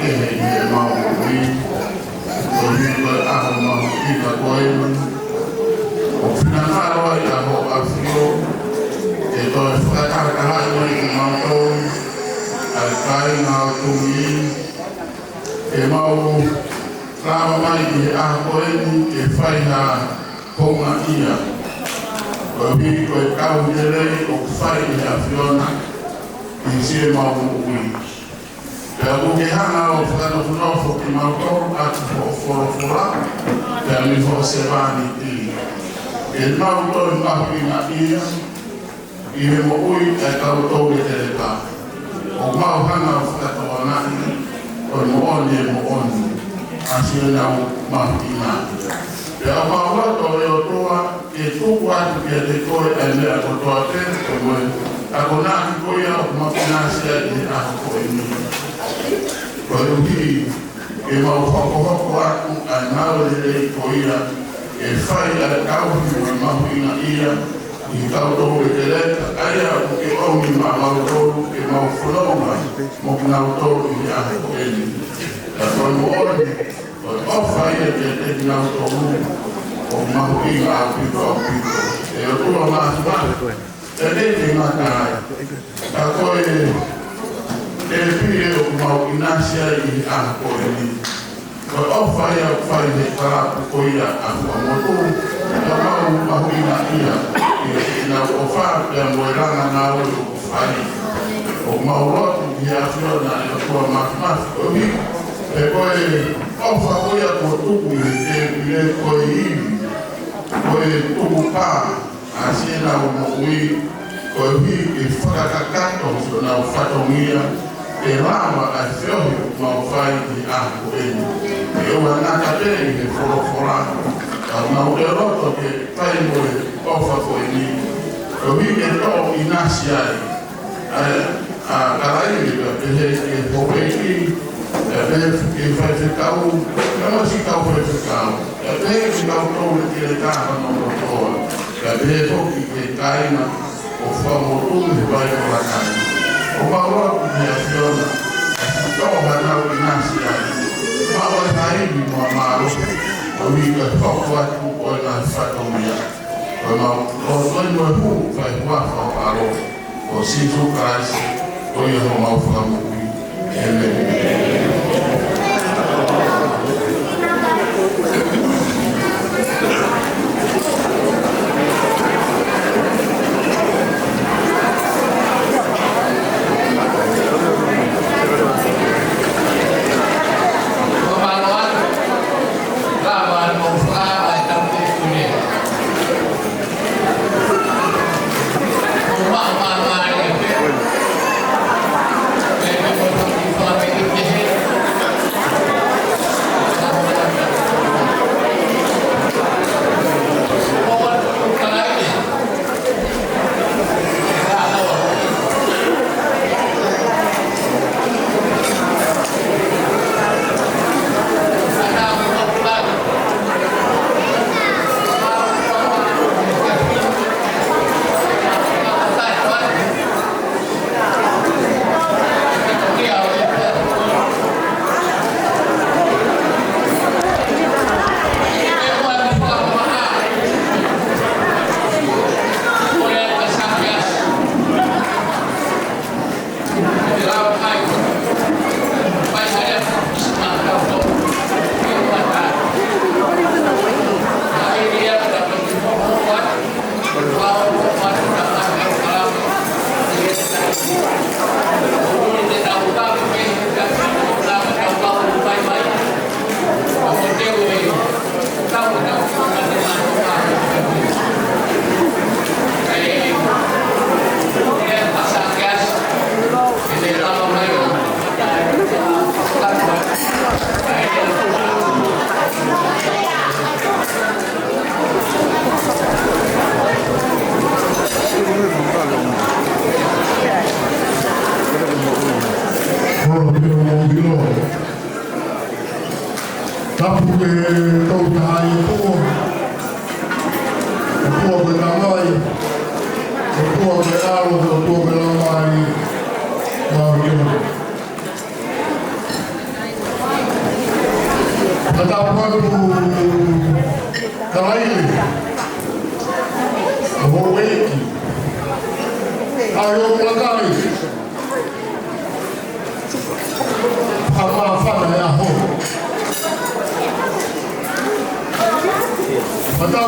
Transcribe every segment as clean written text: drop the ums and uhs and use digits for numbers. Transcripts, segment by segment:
ke he mau ni o ni ko a ho mau ki ka ko e o fina faro ia ho a fio e to fa ka ka ha ni mau to al kai na tu ni e mau Rama mai ki a koeni e whaina konga ia. Ko mi ko e kau nerei o whaina whiona i sie mau ui. Pea muke hana o whakana whanofo ki mau tau atu whorofora pea mi ho se vani i. E mau tau i mahu ina ia i me mo ui e kau tau e tere pā. O mau hana o whakatoa nani o mo oni e mo oni. Asia yang mahina. Ya Allah kalau yo tua itu kuat dia dekor ende aku tua ten kemudian aku nak aku ya mahina sia di aku ini. Kalau ini mau hoko aku anal dari koia fai ada kau mahina ia di kau tu berjalan ayah ke orang mau tu mau follow mau kenal tu ini aku ini. Kalau mau o fai e te nau to o mau i a pito e o tu ma ma e te mata a ko e pide o mau inasia i a ko ni o fai de para ko ia a mo tu mau i na ia e na o fa e mo ranga na o fai o mau ro ia fiona e ko ma o mi e poi o fakoia ko tuku e ko tuku pa asina o ui ko hi e whakakato so na o whatongia e rama a whiohi ma o whai i a ko e o anaka pere i whorofora na o e roto ke whai mo e o whakoi ni ko hi e to i nasi ai a karai e hoi i e fai ficau, não se ficau foi ficau. É ficau todo que ele estava no motor. É que cai na o famoso e vai para cá. O valor que a fiona, então vai na urinancia. Mas vai aí no amaro, o mica foco vai com o na fatomia. O dono não vai voar para o cinto cais, o erro mal famoso.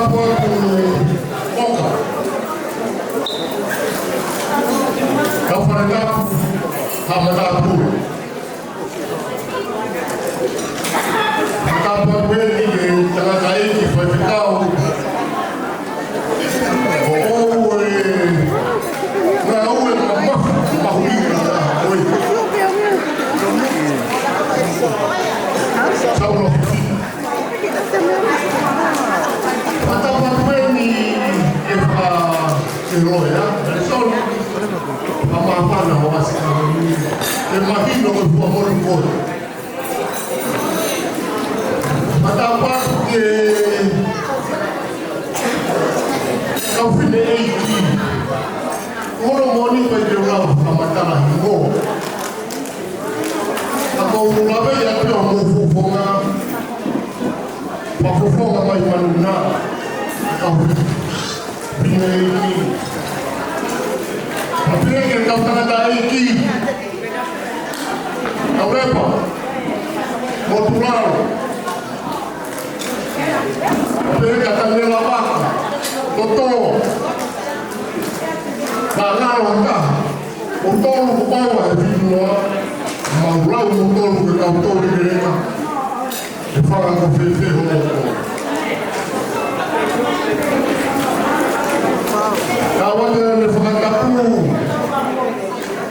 tapo oka. Kau farangapu hamatapu. Tapo beli ke tengah kai ki fatikau. Imagino que fue amor en gol. Matapa que kau fine eiki. Ono moni pa jona amatala ngo. Ako ulabe ya pio mo fufonga. Pa fufonga mai manuna. Kau fine eiki. Apire que kau tanga eiki. Aurepa, Motularo, Pega Canela Vaca, Totó, Canaro Anda, o tolo do pau é vindo lá, Maurau no tolo que cantou de grega, e fala com o feitiço no tolo. Estava querendo falar capu,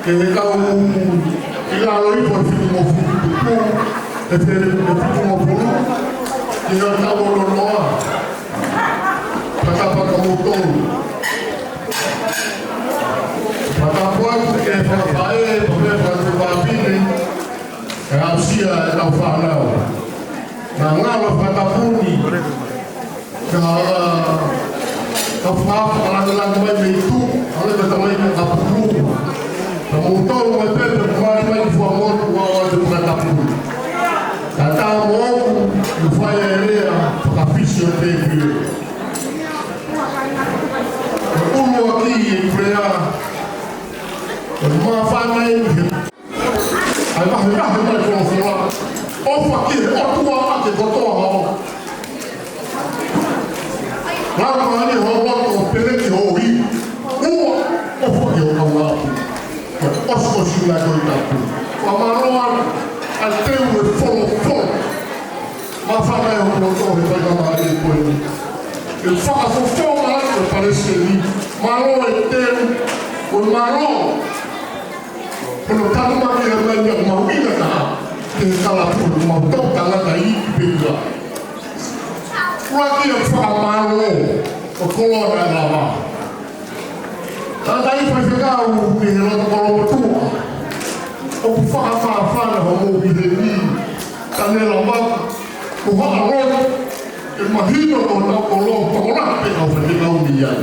que ele caiu. Il a eu pour finir mon fou et faire le petit mon boulot. Il a un tableau noir. Pas comme au ton. Pas pour que les travailler, pour les faire travailler. Et aussi à l'enfant là. Dans là, on va pas pour ni. Quand on va dans la langue mais tout, on est dans la langue Montoro mapema kwa kwa moto wa watu mtakatifu. Tata Mungu kufanya elea kapisho tevile. Mungu akije kulea. Mafanya hivi. Alikuwa kwa furaha. Ofa kile otua akikotoa hao. Mama ni hao peleke hoi. Ofa yo kama Osco Sila Goitapu. Amaroa até o fogo. Mas fala é um motor que vai dar ali por ele. Ele fala com fogo lá que parece ali. Marrom inteiro. O marrom. Quando tá numa guerra, uma vida tá. Tem que falar por uma motor tá lá daí que pega. O aqui é fala marrom. O color é lá. Daí vai pegar o menino do Colombo. O fala, vamos ouvir canela vaca, o valor, imagina o Colombo, o lá pegar o pegar o milhão.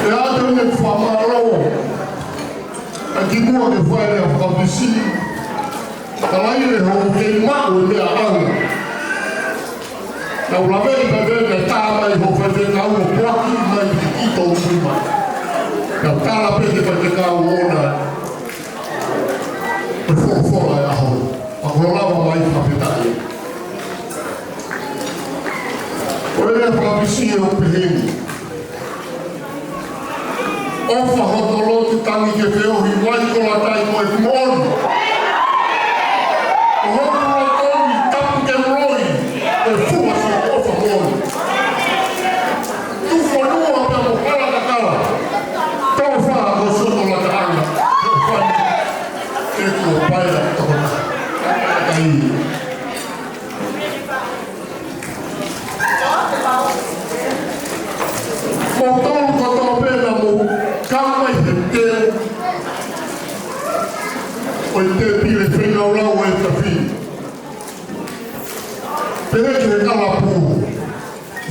E a gente fala, aqui boa que vai a vizinha, ela ia queimar o meu arranjo. Kalau lebih dari tamat itu kau kuaki mai itu semua. Kalau kalau pergi kau ona, berfoto lah aku. Aku lama mai tapi tak. Oleh profesi yang pilih. Ofa hotolot tangi ke feo hiwai kola tai moi mon.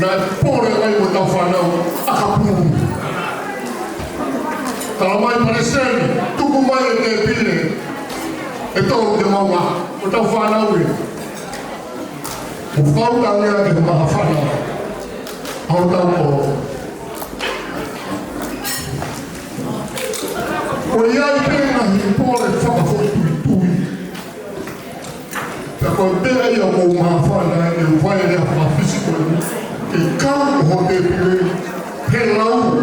Na por aí o tal fanão acabou. Kalau mai parecer tu kumai ke pile. Então de mama o tal fanão e o pau da minha que ma fanão. Ao tal po. O ia pena por fora foi tu. quando aí eu vou uma fala eu vai ele a físico e carro rodeio pelau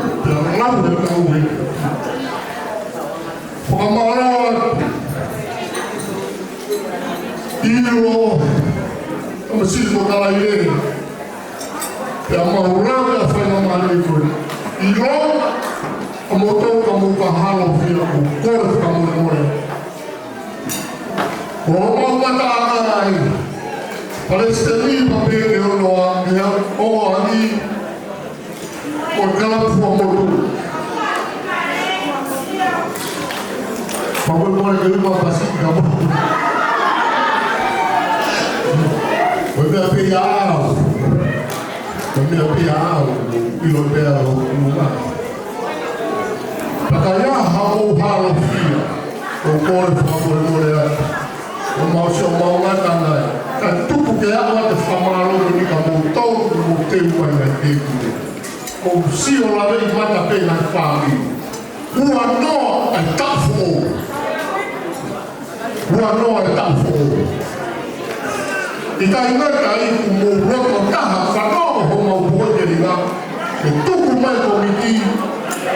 Pamara ilo masih bukan lagi yang mau raga fenomena itu ilo kamu kahalo via kor kamu mulai orang mata ai Palestini pakai orang yang ini orang Muhammad Pagod mo na gawin mga pasig ka mo. Huwag na piyaw. Ilotero, mga. Nakaya hamo-halo siya. Kung kore pagod mo na yan. Kung mausya mga tanay. Kantupo kaya ako at samaro ni kamutong mutiwan na dito. Kung siyo lamang matapin ang pagi. Uwano ay tafo. Uwano ay tafo. Ikaingat ay kumulot ang tahap sa no humabuhay nila. Ito kumay komiti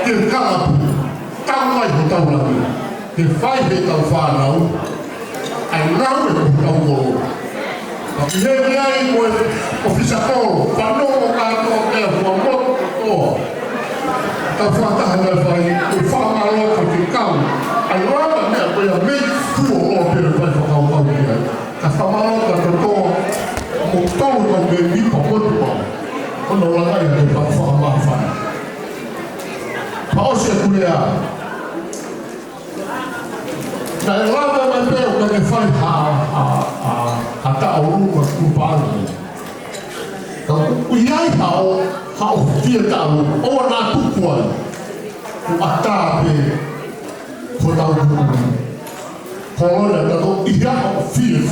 kirkap tamay hutaw lagi. Kifay hitaw fanaw ay namin hutaw ko. Kapinay mo ofisakol pano kato kaya huwamot ito. Kafatahan na fay ufamalo kapikam. Ay wala na ito yung may fuo o pinagpay pakaw niya. Kasamalo ka ito mutong ng baby pagod pa. Kung wala na yung pagpakamafan. Paos ya kuya. Dahil wala na ito yung kanifay hata aurong magkumpano. Uyay hao dia tahu orang tu kuat atape kota umum kalau ada tu ia feel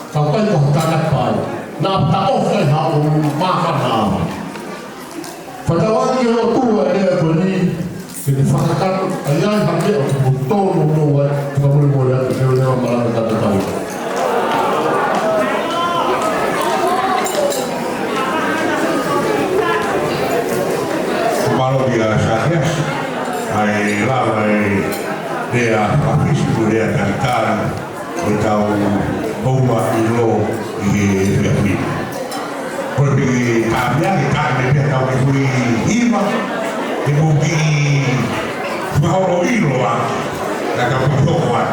sampai kau tak pai nak tak off hao makan nama pada waktu itu tu ada beli jadi fakkan ayah hamil betul nunggu tak boleh boleh dia malah tak tahu. Malo dia saja, ai lama dia habis dia cantar atau bawa ilo di Vietnam. Pergi kami dia tahu itu ima, ibu di bawa ilo ah, nak berdoa.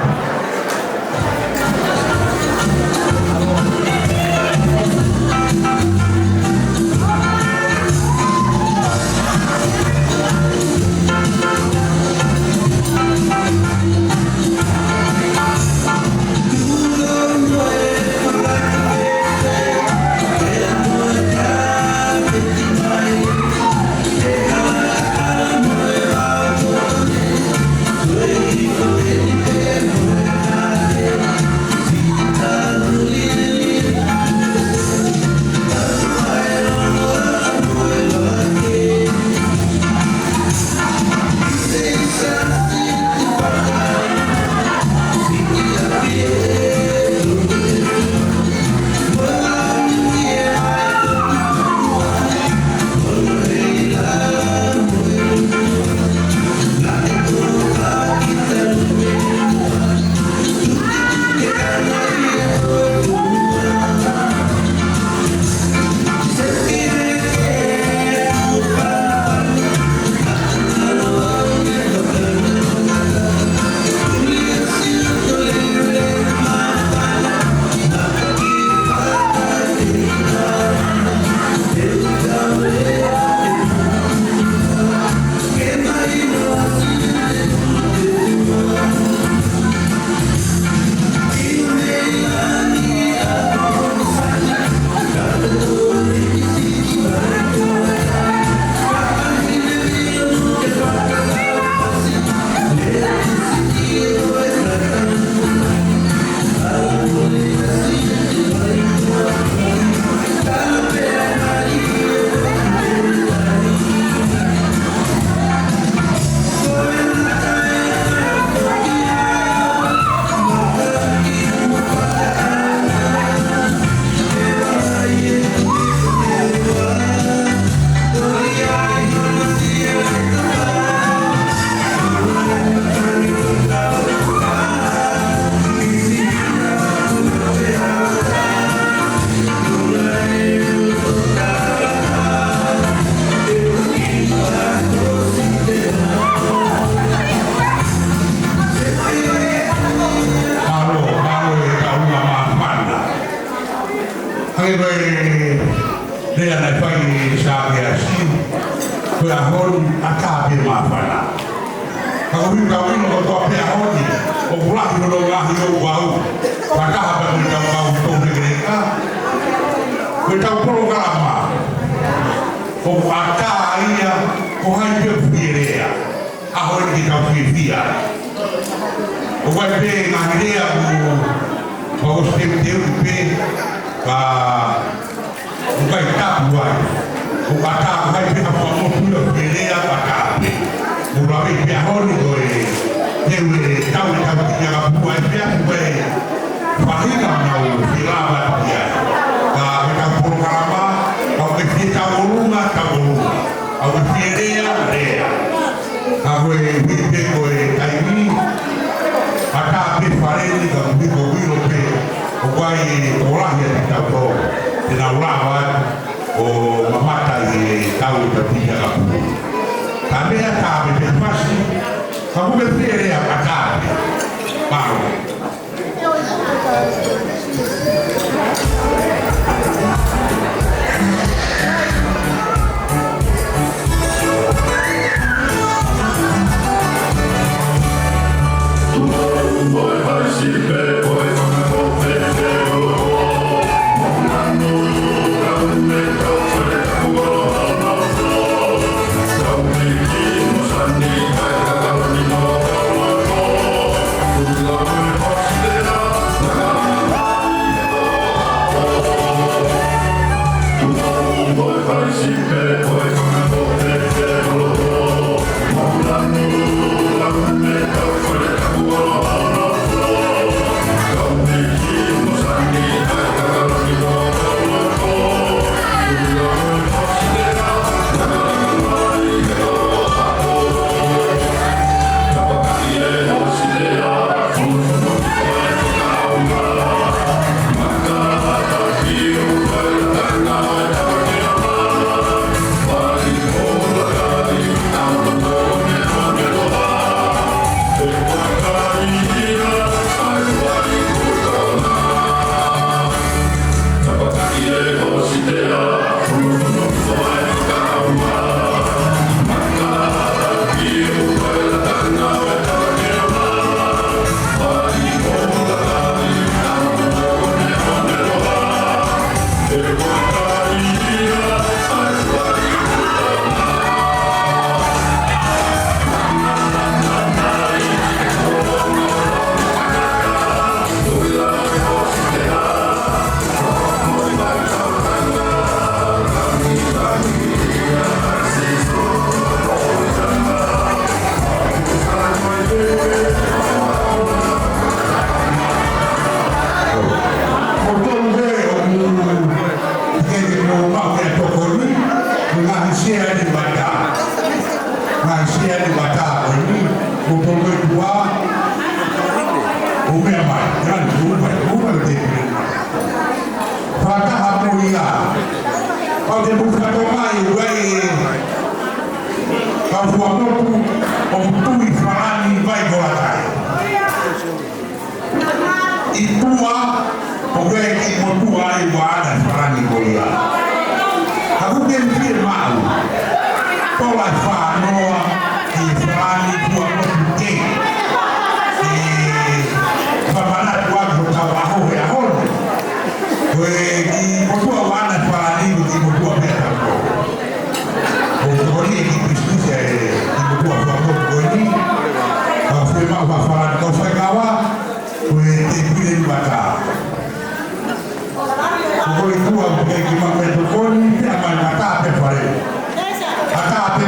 fala. Kalau kita ini kalau apa yang ini, orang itu orang itu bau, pada apa kita bau tu mereka, kita perlu kerama. Aka ia, orang itu firia, ahon kita firia. Orang itu ngahdia bau setiap pe, bukan tak buat. Aka orang itu apa mau firia aka. Murabi piahoni doi, dewe tahu yang buat piah buat, fahina nau filaba dia, mereka programa, aku kita urunga, aku firia dia, aku ini koi kaini, aka bifareni dan biko pe, uai orang yang kita tahu, tidak ulawan, mamata ye tahu tapi aku. Kami akan berpasti, kamu berpikir apa kami? Baru. Ata pe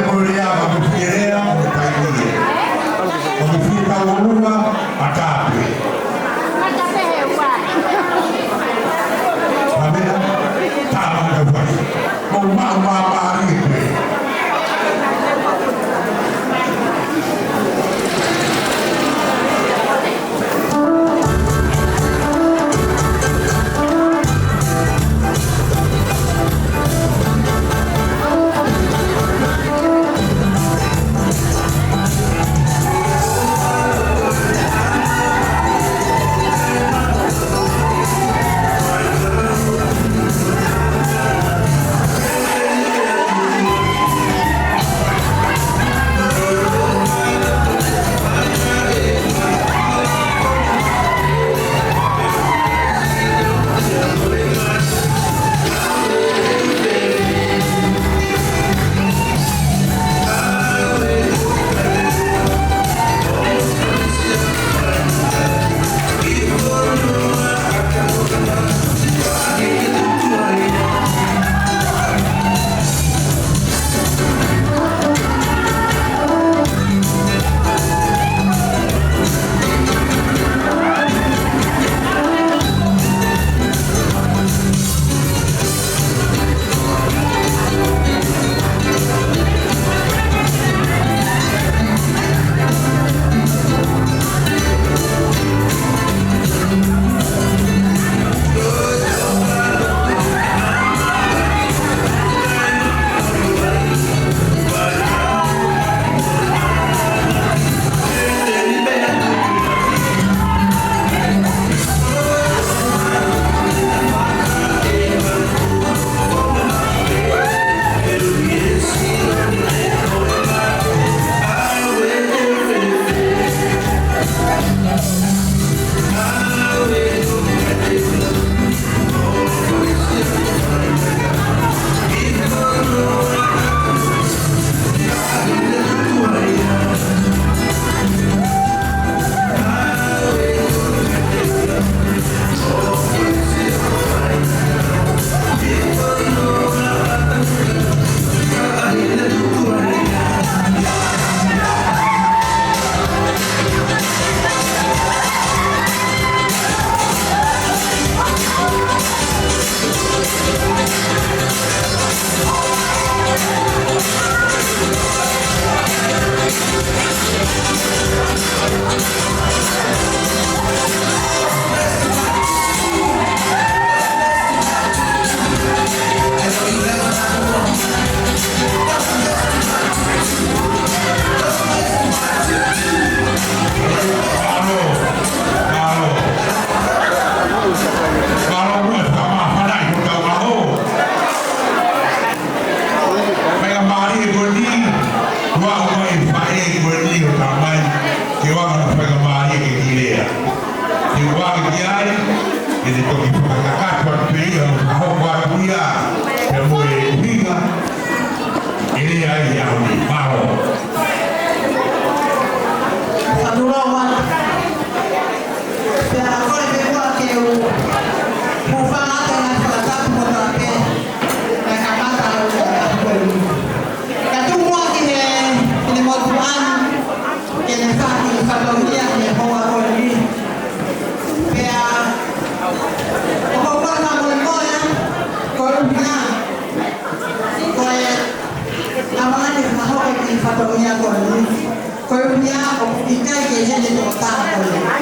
Korunya ika geje de kota korunya.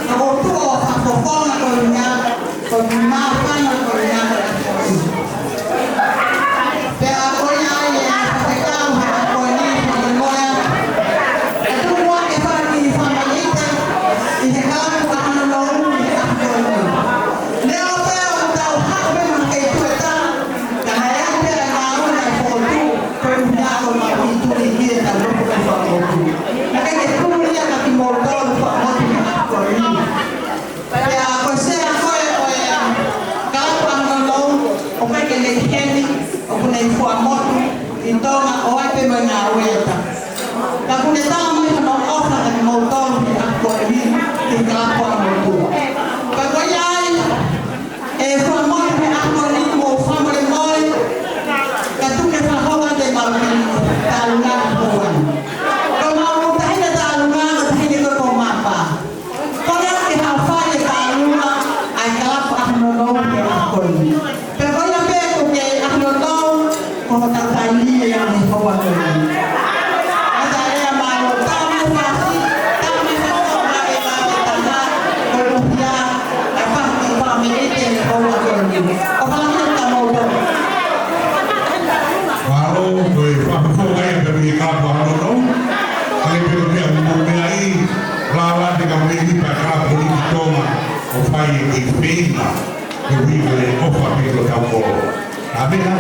Kalau tu apa pun korunya, korunya apa nak korunya. Pero korunya ya sekarang korunya korunya. Itu buat apa ni family kita. Ini kalau bukan nolong kita korunya. Dia apa yang tahu hak memang itu tak. Karena yang dia tahu nak foto korunya korunya itu dia tahu bukan foto. Então, olha para mim na ueta. Da conexão muito não ofa de motor de acordo que cá para motor. Para olhar foi muito de acordo com família mãe. Que tu que faz hora de malvin talunga boa. Como o tá ainda talunga tá ainda com mapa. Quando é que a falha talunga aí cá para motor de acordo. Pero olha bem porque acordo como tá ali yang dibawa ini. Ada yang mau tamu pasti, tamu orang yang datang berupaya apa family ini bawa ini. Orang yang tamu tu. Walau berfaham yang berbeda bahawa kalau berbeda mempunyai lawan dengan memiliki bakal politik doma, upaya ikhlas, lebih dari apa yang kamu. Tapi kan,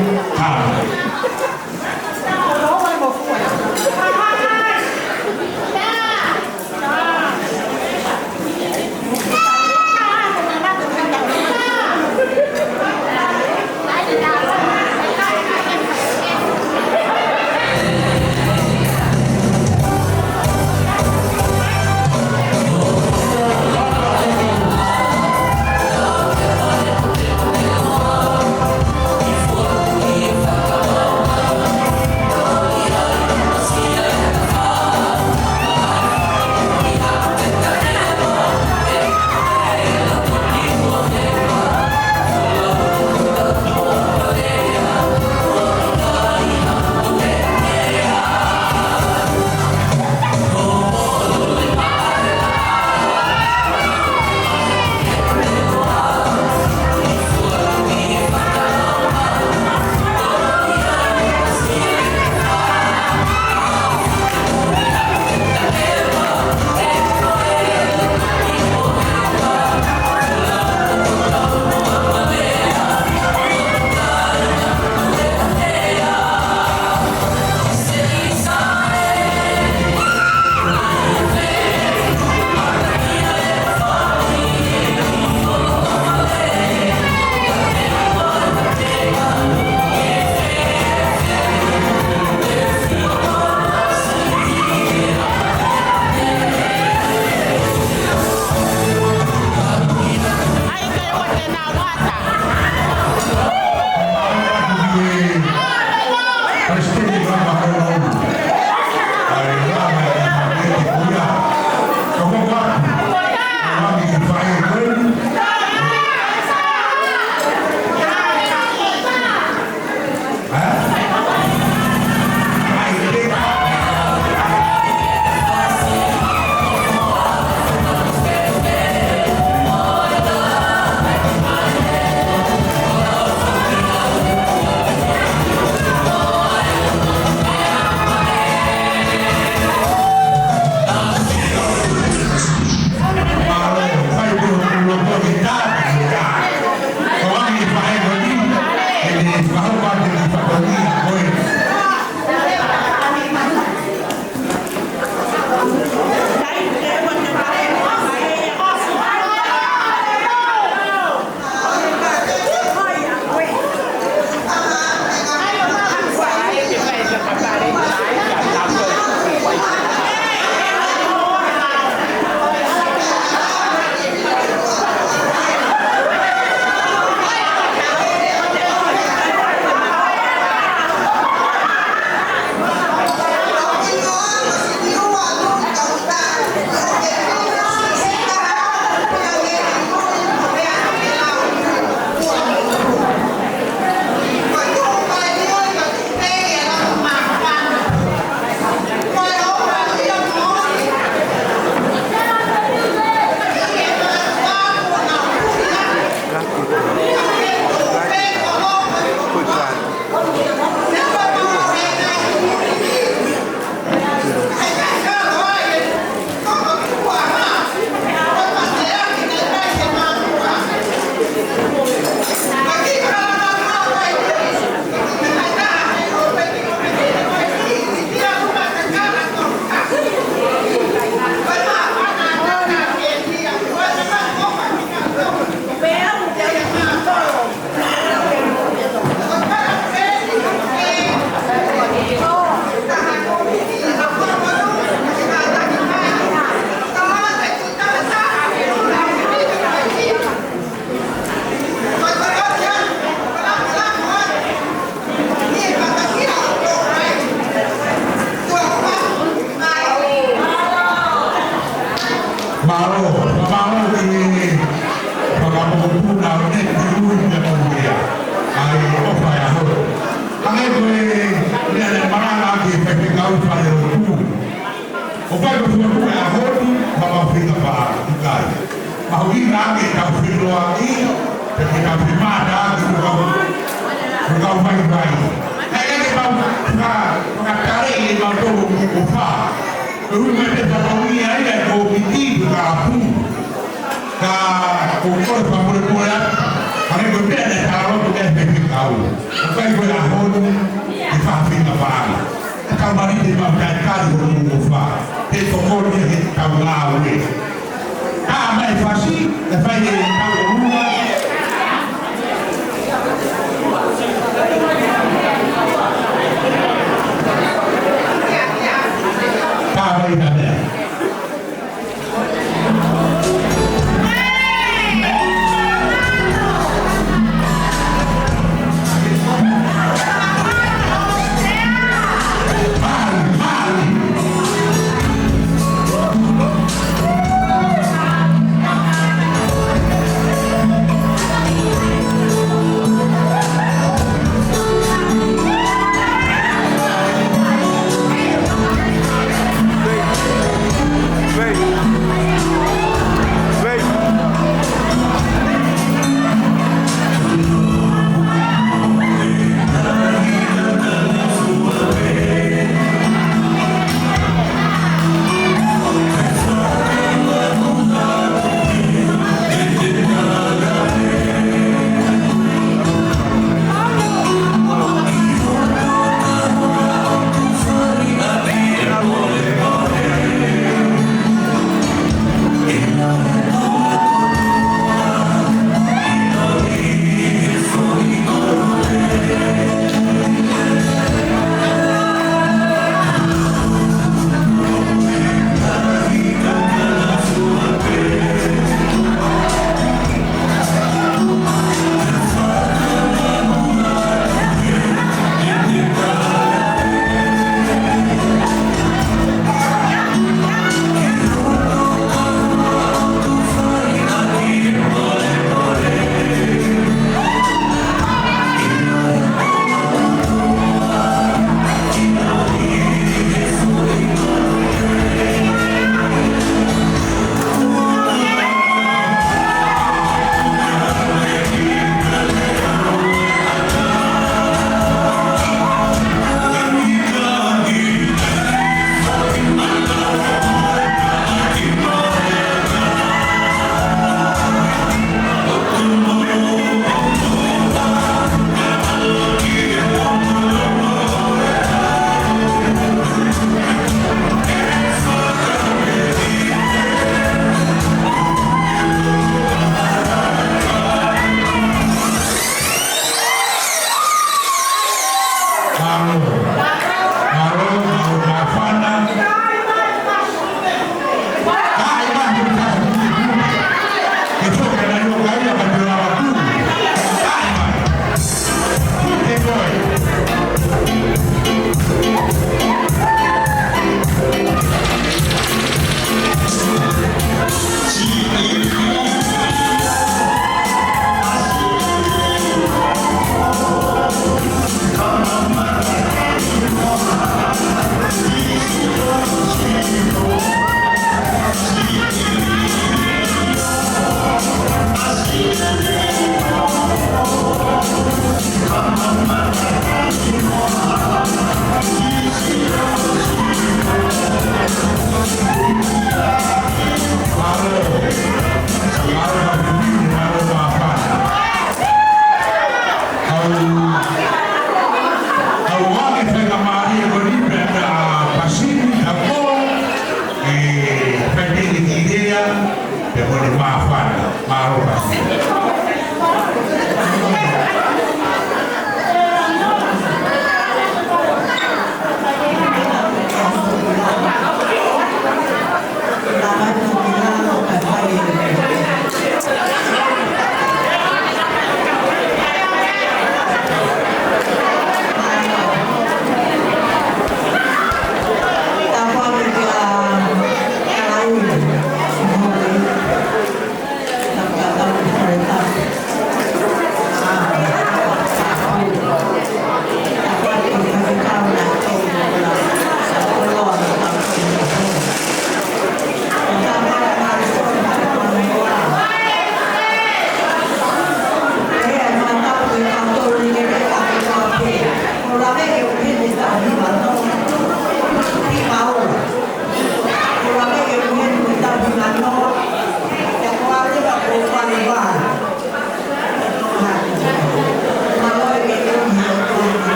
Kita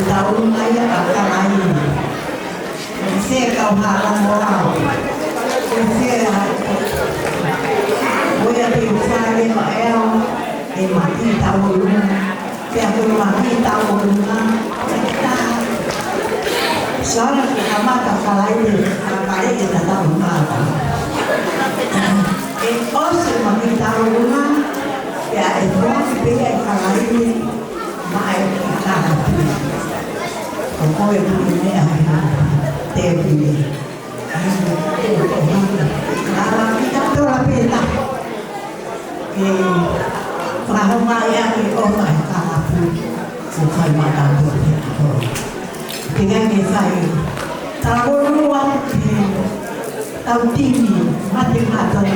tahun lain akan lain. Saya kau halang orang. Saya boleh bisa dia mael, dia mati tahun, dia mati tahun kita. Soalnya kita mata lain, kali kita tahu mata. Aussi mati tahun, ya itu dia lain, mai kita. Kau yang ini apa? Tepi. Kalau kita tu lapita, kalau maya kita orang kalah pun, bukan makan tu. Dengan kita ini, kalau luar tahu tinggi, mati mati.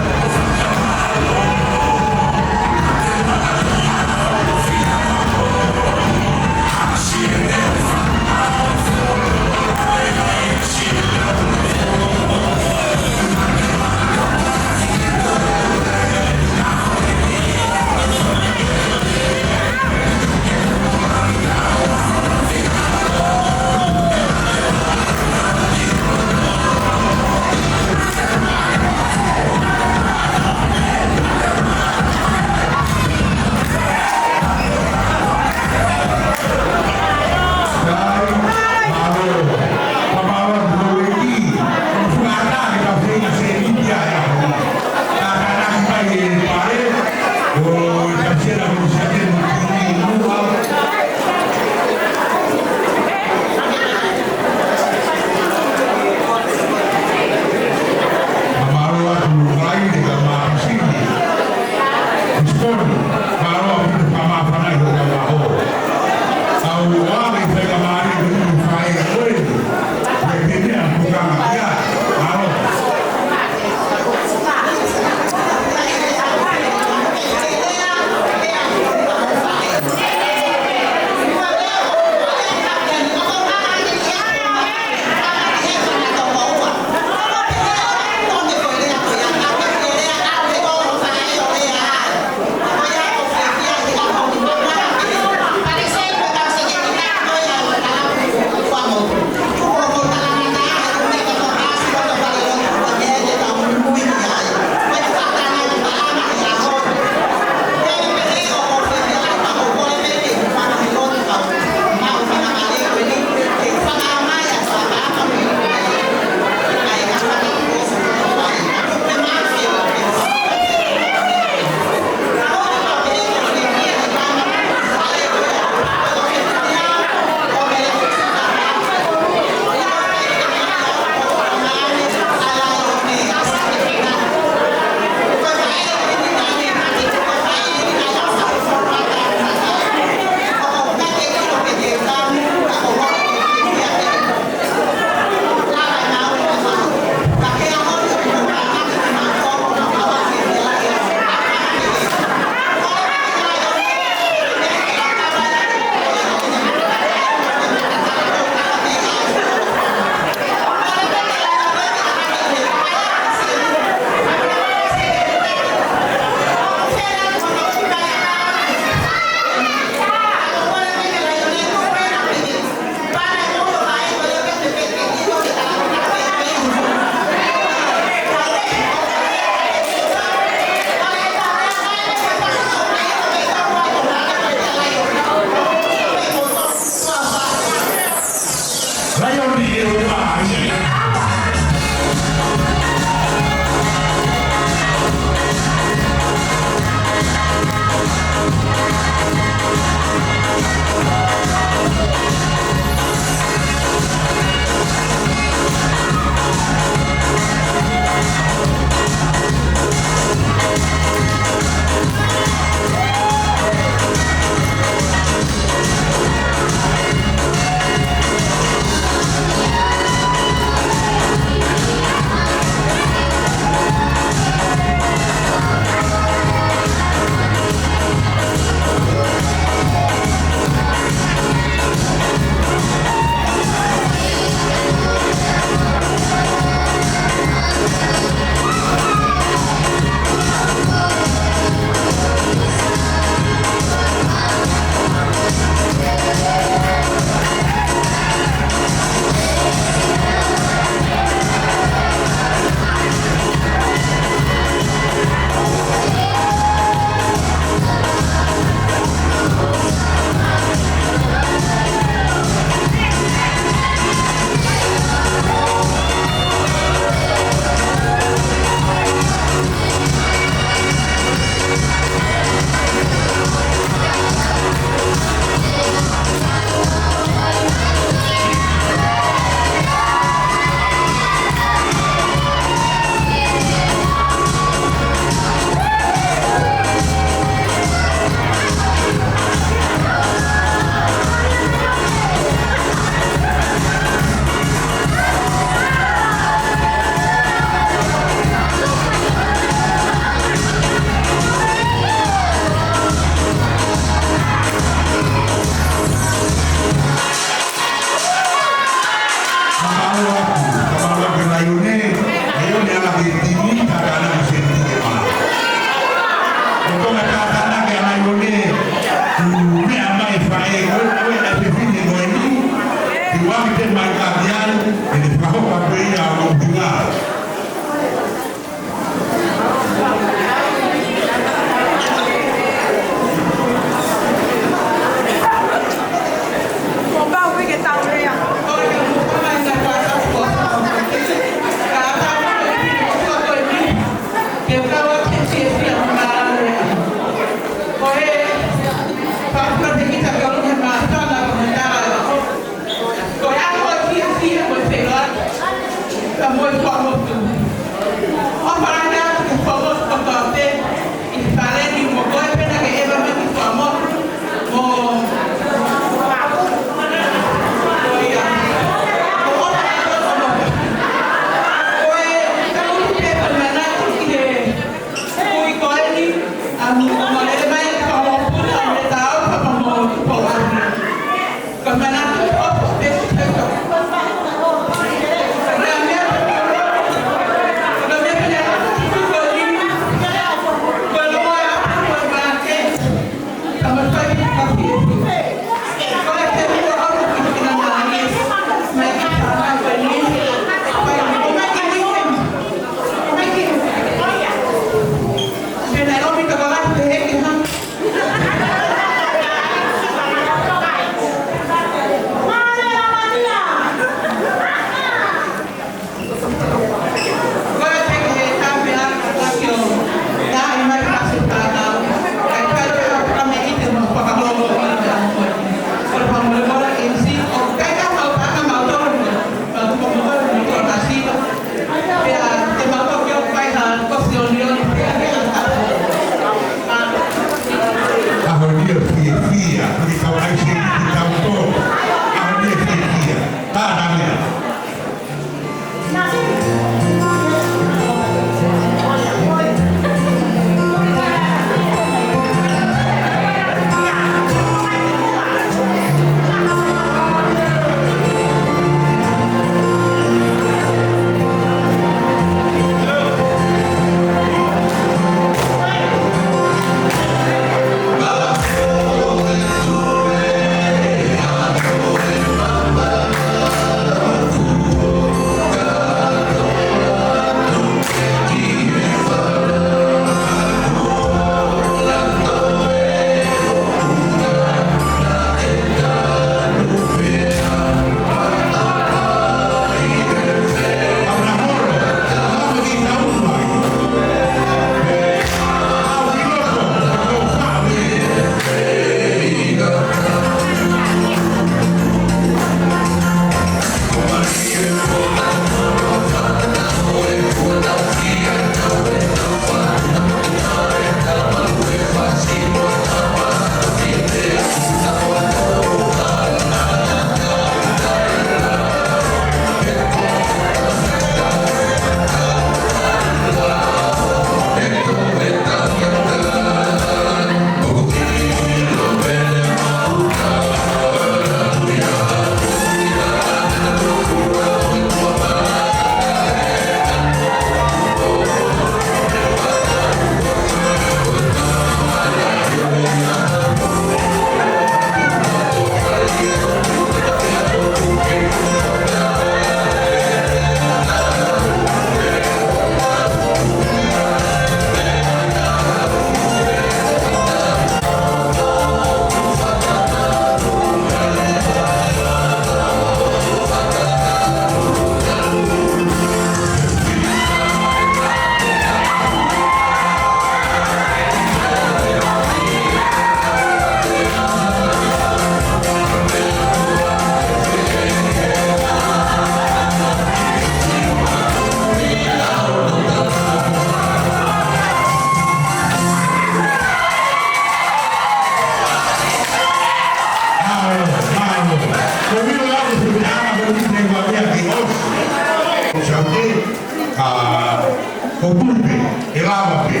Kopulpe, elavape,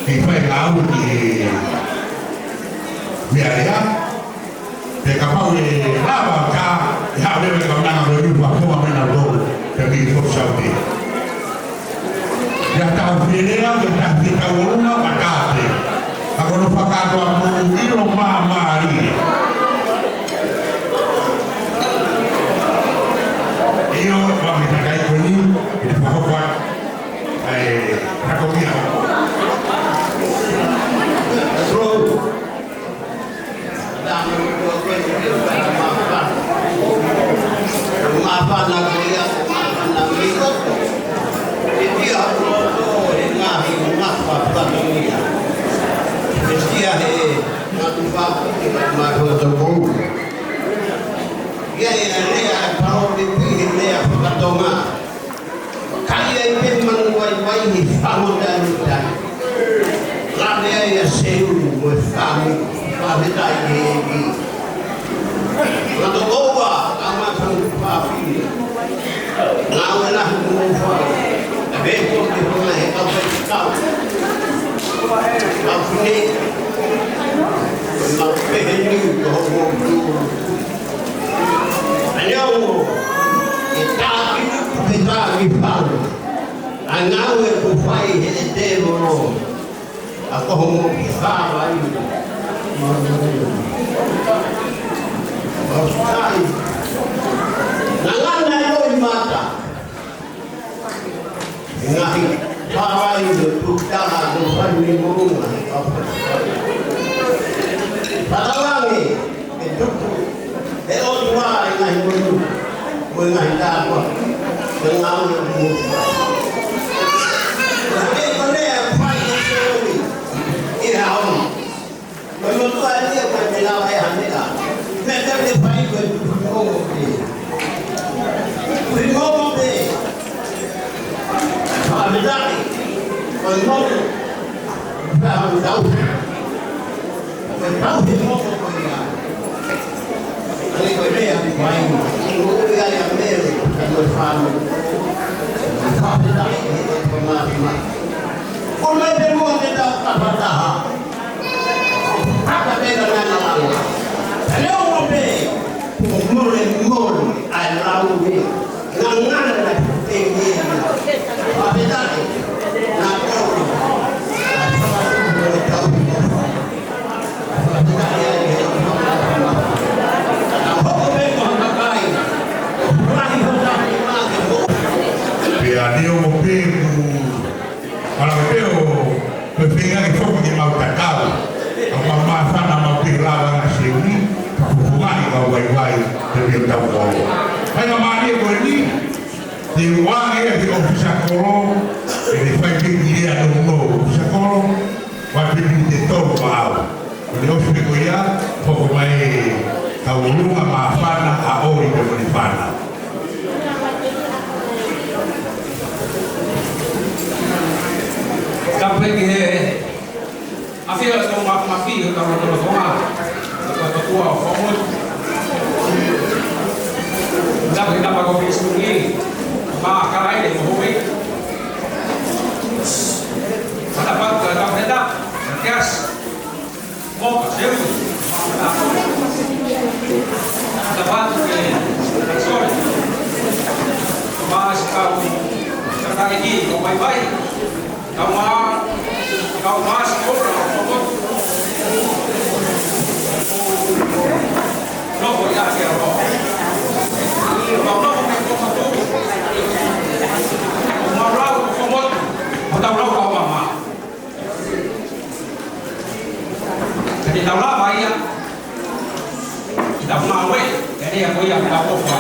e fai lau e miarea, te kapau e lava ka, e hawewe ka unanga roi wa kua mena rou, te mi fosauti. Ya tau whirea, ke tahti ka urunga wakate, a kono whakato a mou iro maa maari. Iyo, wami takai koni, e te whakawak, Rakomia. So, maafan na kuya, maafan na mikot. Hindi ako ngahi maafan niya. Mestia matufa magotong. Ya ina parodi ni ya patonga. Kaya ipen manuai wai Kamu dan Lade ya seru berfami kami tak ini. Lalu bawa kamu sampai nawalah mufa. Betul betul lah kau berkau. Kau ni kau pergi kau Andiamo, kita rifano, angawe kufai devono, ako humukifava ito. Bastay, nangana yo'y mata, ngahi para ito, tugtala, kufan ni murungan, patalangi, ito Eon wa inay mo mga dapat dengan mo. Tapi mana fight story ihau. Kalau tu ada apa dilawai anda. Mereka ni fight berumur ni. Berumur ni. Kami dah berumur. Kami tahu. Kami tahu berumur ni. Ini kau ni yang main, ini yang meri, yang berfaham. Kau tidak ini pemahaman. Kau ni demo kita apa dah? Apa beda dengan Allah? Kalau orang ni, mur, alau ni, ngangan nak tinggi. Apa beda ni? Nak kau, apa tu tahu? Apa beda ni? Dia mau pingu, kalau dia berpingat itu punya mau takau, apa masa nama pilawan asli, hubungan kau baik-baik dia tahu kau. Kalau mari begini, di ruang dia di ofis sekolah, di pagi dia ada sekolah, waktu dia tahu kau. Kalau ofis kuliah, pokoknya kau rumah maafana, kau itu menifana. Sampai ke akhir atau mati kalau terlalu atau tua formal dapat kita bawa bisnis ini maka ini mohon dapat dapat gas mau sewa dapat sorry mas kau sekarang ini kau baik-baik kau mas orang no voy a hacer algo kau no me comas tú mau lau como atau lau kau mama jadi tahu lah baik kita mau jadi aku yang tahu apa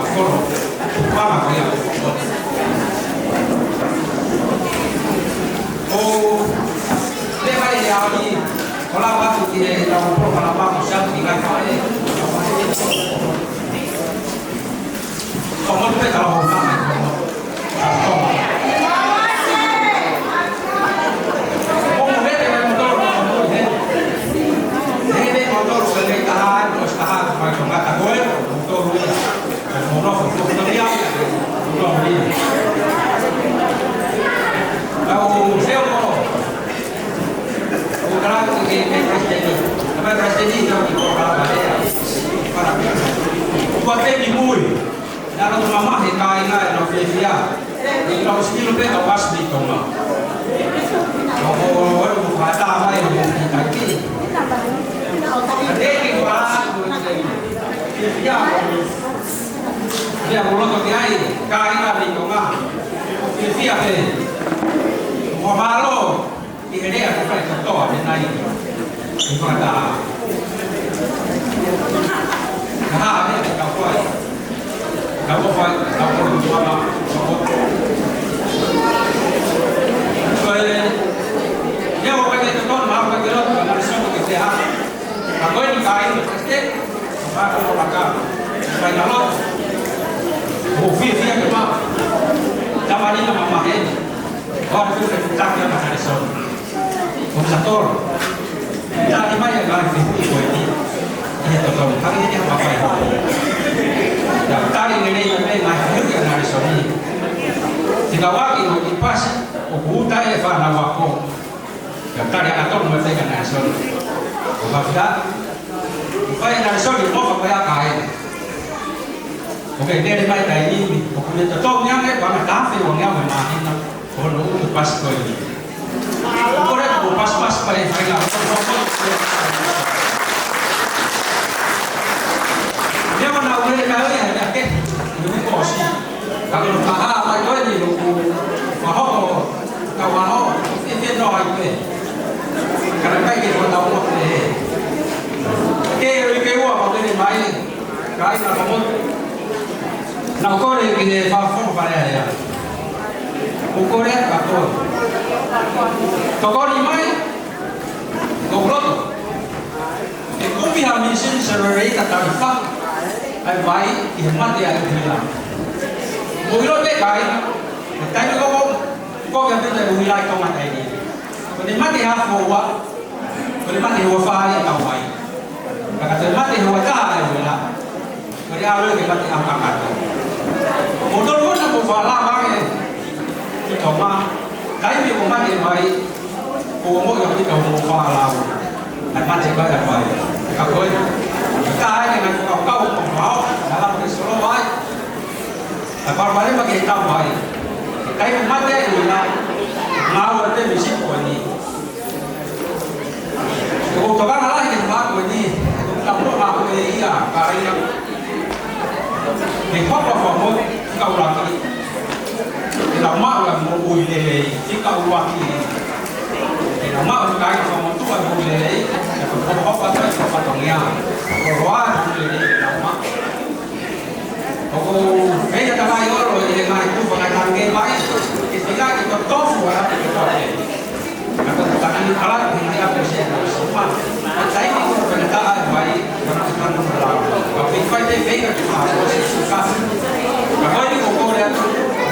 aku apa yang oh, lewat dia ni, kalau apa tu dia tahu kalau apa macam tinggal kau ni, kamu tu kalau orang motor sendiri tahan, terus tahan, macam kata gue, motor dia, motor dia, motor dia. Kalau saya mau, kalau kita presiden, apa presiden yang kita para buat lagi mui, dalam mama hikai ngai Indonesia, kalau sekilo kita pas di tengah, kalau orang berkata apa yang kita ini, ada yang kuat, dia mulut kiai, kai ngai di tengah, dia Mabalo, di sini ada contoh di naik di mana? Nah, ini kau buat apa? Dia mau pakai contoh, mau pakai lot, ada semua kesehatan. Aku ini kain pasti, aku mau pakai, pakai lot. Kopi dia cuma, zaman ini mama ini. Waktu tapi apa hari son komentator jadi banyak lagi itu ini betul hari ini apa ya dan tadi ini memang mahir yang hari son ini jika wakil pas ubuta ya fana wako dan tadi atur mereka yang hari son maka phải là số điểm một phải là cái ok đây là cái gì một cái từ trong nhá cái bạn tám phiếu của nhau mình làm thì nó có đủ được pass rồi có đấy đủ pass phải là nếu mà nào đây cái này là cái những cái gì các cái mà phải có gì mà họ cầu mà họ thiên rồi cái này cái gì mà đâu có thể cái qua cái này máy cái là không nào có được cái pha phong phải này à cũng có đấy cả tôi có đi máy cũng rất thì cũng bị hàm sinh server ta tạo phát ai vậy thì mất thì ai cũng làm mỗi lúc cái nó có cái bây giờ người lại công an này đi còn mất thì hàm hồ quá còn mất thì hồ pha thì tàu vậy kata mati hawa ta ni lah. Kali awal kita mati angkat. Motor pun aku fala bang. Kita mah, kai ni mati mai. Mo yang kita mau fala. Mati baik baik. Aku kita dengan kau dalam Islam baik. Apa balik bagi kita baik. Kai mati ni lah. Mau ada misi pun ni. Kalau tu kan lah yang baik ni. Trong lúc làm cái ý là cái mình thoát vào phòng môn cầu là cái lòng mạo là một bùi lề chứ cầu loạt thì lòng mạo cái phòng môn tu là bùi lề là không có phát triển phát triển nhà còn hóa bùi lề lòng mạo còn cái người ta bay rồi thì ngày tu vào ngày làm game máy thì thực ra thì còn tốt rồi đó thì có thể karena ini alat yang ada di semua. Saya ini berbeda baik karena kita berlaku. Tapi kalau dia baik kita harus suka. Kalau ini kokoria,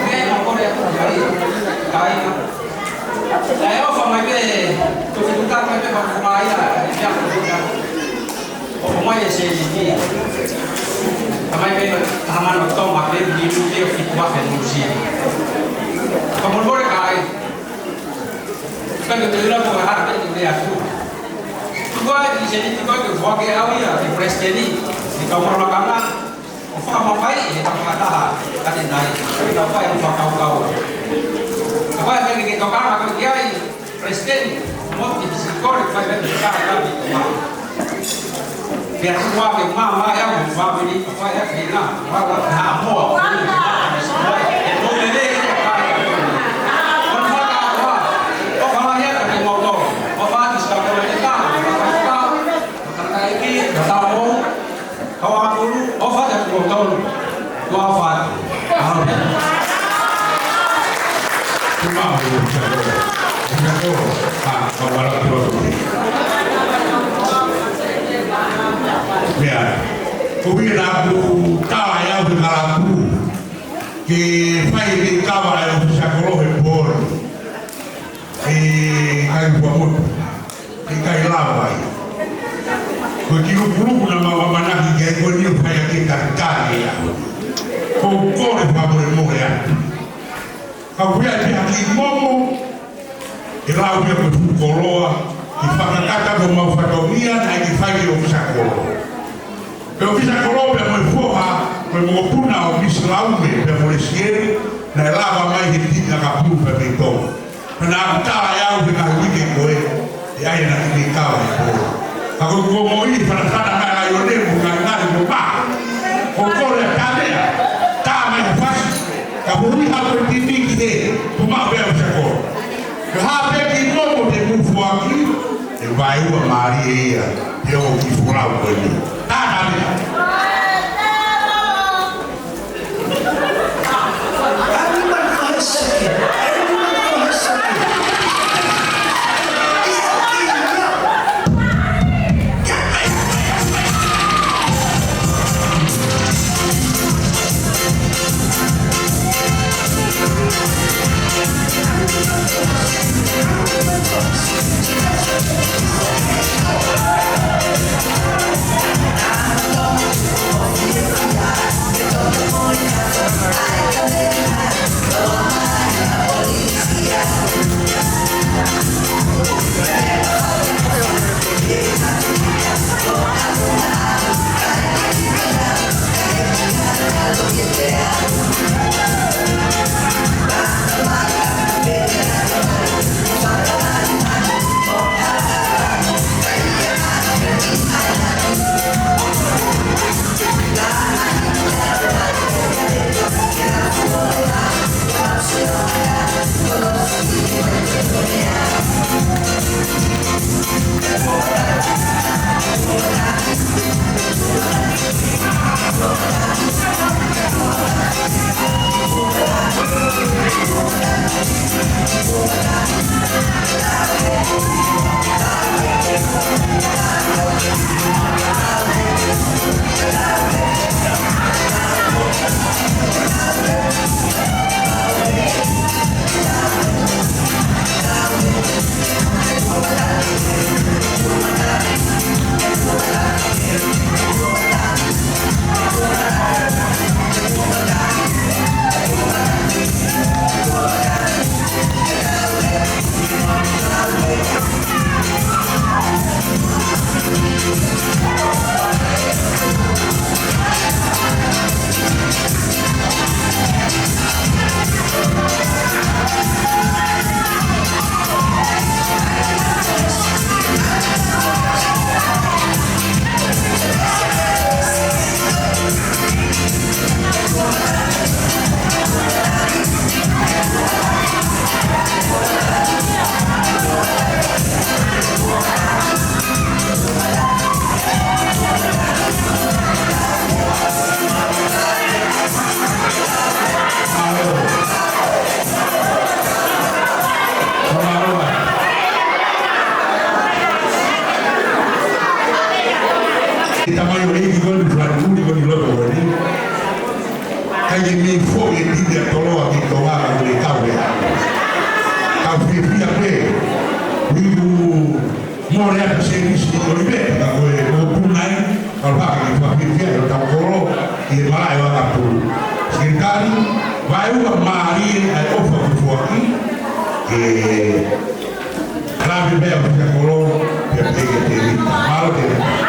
ini kokoria dari kain. Saya orang macam tu kita macam orang Maya, dia orang. Orang Maya sendiri. Kami macam taman betul macam di dia fitwah dan musik. Kamu boleh kain. Kan itu lah bukan hak dari aku. Juga di sini juga sebagai awal di presiden di kamar belakangan, apa mau baik di tempat dah, kata naik. Apa yang kau. Apa yang kita kau akan kiai presiden mau di sekolah pada sekarang di rumah. Biar semua ke mama yang buat ini apa yang kita bawa hamil. Itu jadi kawan dulu, ofat dan tahun, wafat. Cuma belum jatuh, kawan terus. Ya, kubir aku kawan yang berkalaku, ke faili kawan yang bisa kalau hebor, kayu bamut, kayu labai. Begitu nama mana hingga ini upaya kita cari ya. Pokok pabrik ya. Kau ya di momo, ilau dia berkoloa, dipakai kata bermanfaatnya, lagi file ofisakolo. Ofisakolo bermanfaat, bermopuna ofislau berpolisi, na lava mai hindi nakapu berito. Penakta yang dengan weekend gue, ya yang nanti kau itu. Aku ngomong ini pada saat ada ayone bukan ada lupa. Pokoknya kalian kami pas kaburi hampir tinggi kita cuma bersekor. Kehape kita mau dibuat bayu Maria dia mau dipulau ini. Tak ada. Tamanho hiki kwa fulani kwa niloko wani. Kaji mi fogi ndio toloa kitoa kule kawe. Kafifia pe. Wigu more hata servisi olibe kwa kunai kwa kafifia kwa koro ile mara ya watu. Serikali waiwa mali ofa kufuaki. Klabi bea kwa koro ya tege tege. Malo tege.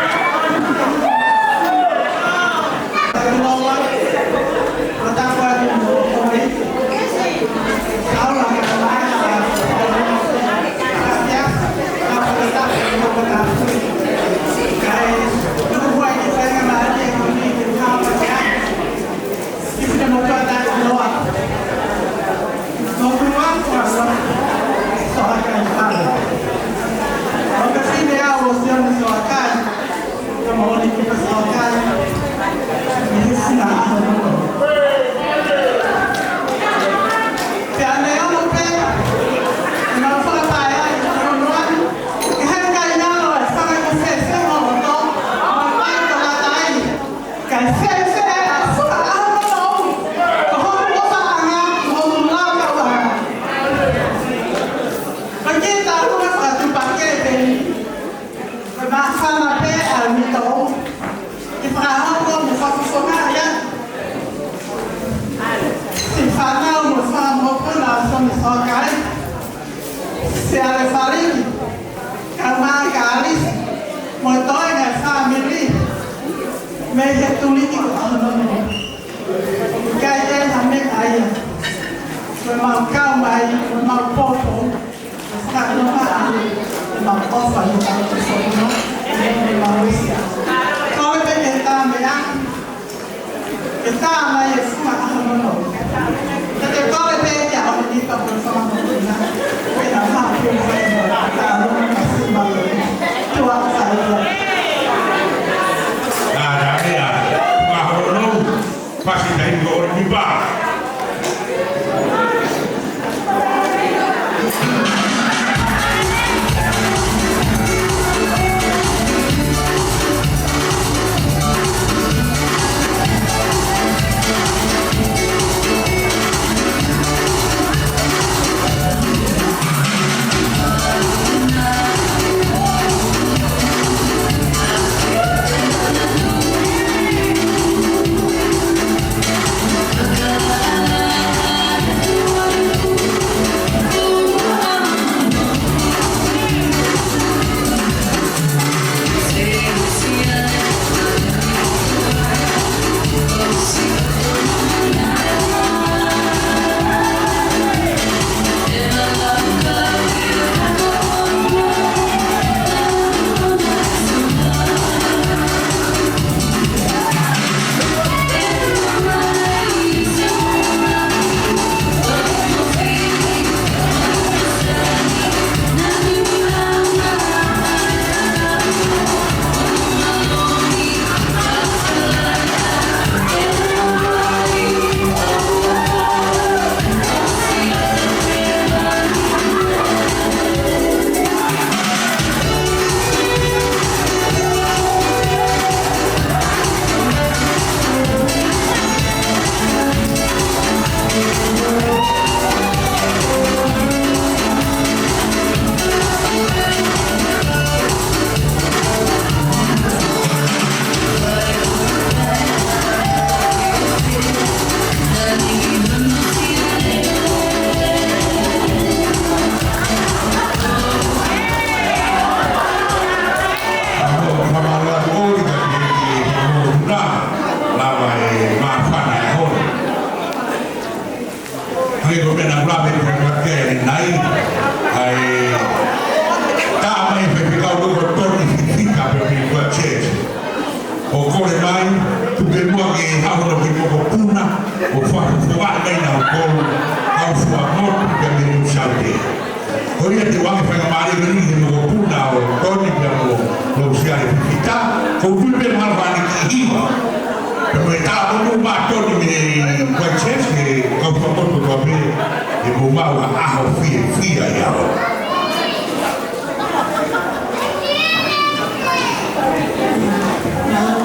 No.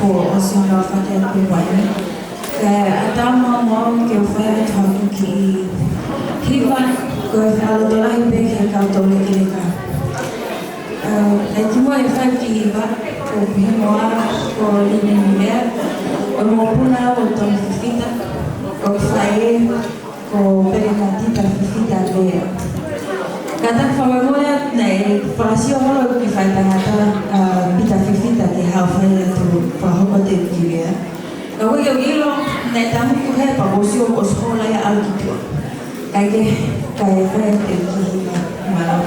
o senhor fazer peruano. Até uma mão que eu fui falando que riba que eu falo de lá e bem que eu estou aqui cá. É que moi fai que riba o bimoa o linha o mopuna o tom fita o fai o pericatita fita le. Kata famagoya né falasio malo que fai tangata pita fita que hafai tu pahokote kiria. Kau yang gilo, naik tamu tu hai pagosio sekolah ya alkitab. Kayak tinggi malam.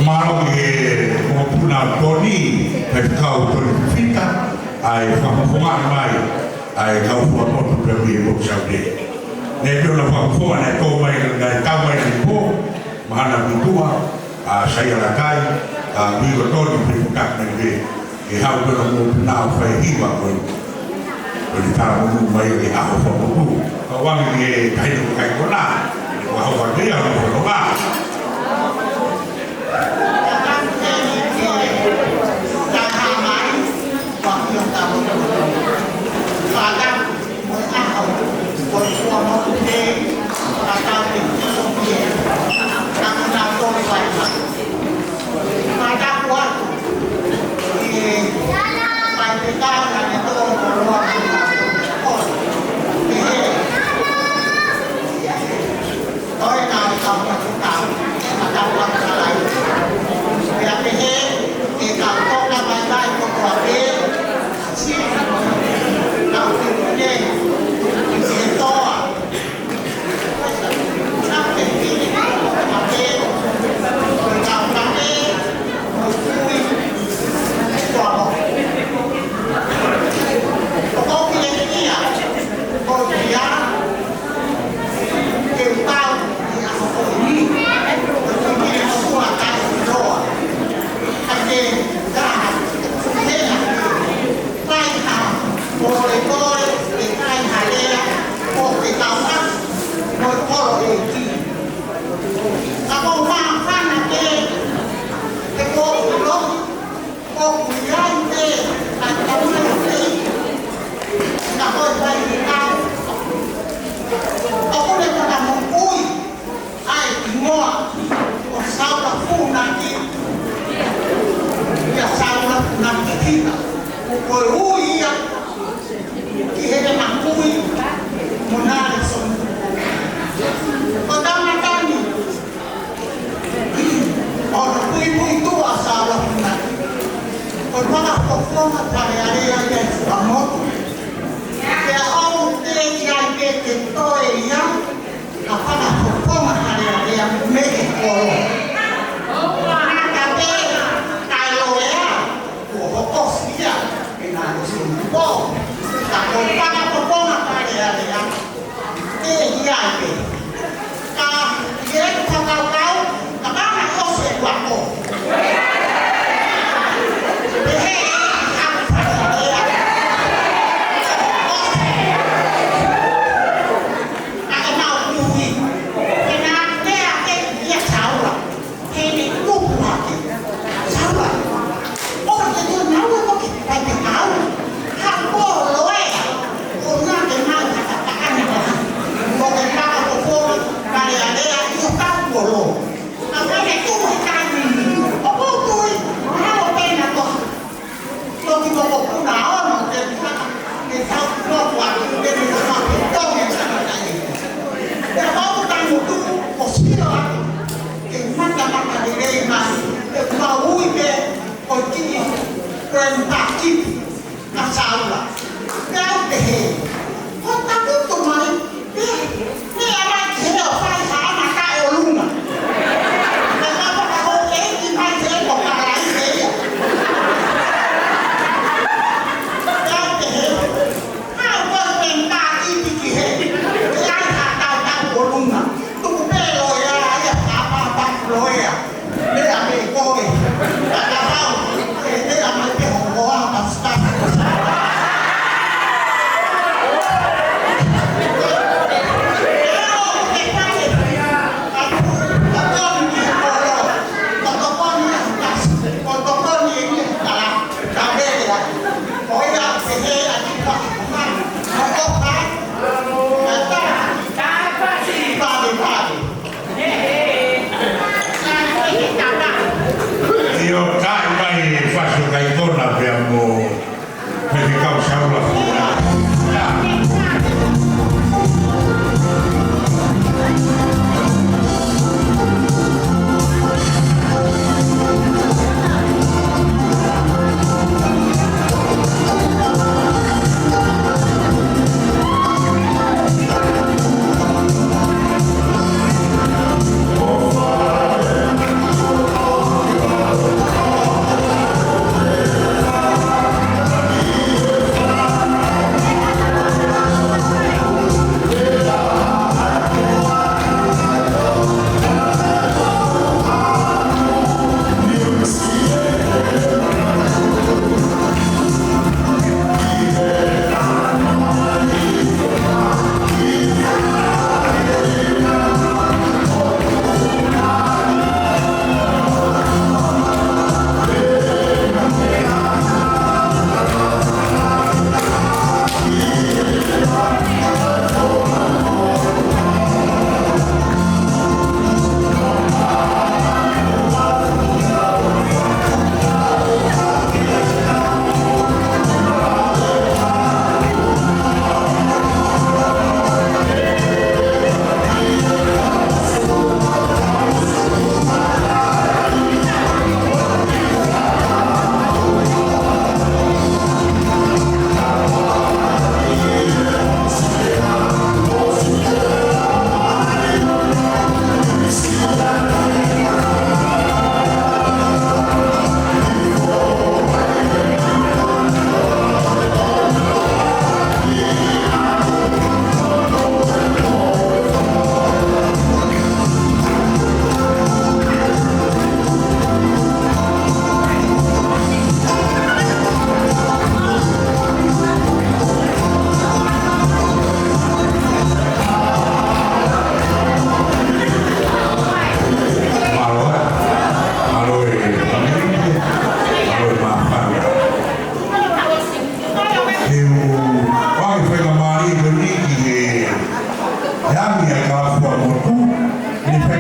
Malo que o puna Toni pe kau Toni Fita ai whakakonga mai ai kau whakamotu pe mi e boksau de. Ne pio na whakakonga ne tō mai ngai tau mai ni pō mahana mitua a saia la kai a miwa Toni pe kukak mai de e hau puna mo puna o whai hiwa koe. Koni tā munu mai e aho whakamotu. Ka wangi e kaino kai kona wa hau wakea no whakakonga.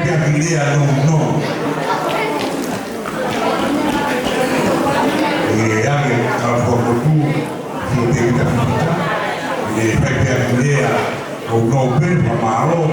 pia kilea no. Yake kapotu kutenda ni pia kilea no pemba maro.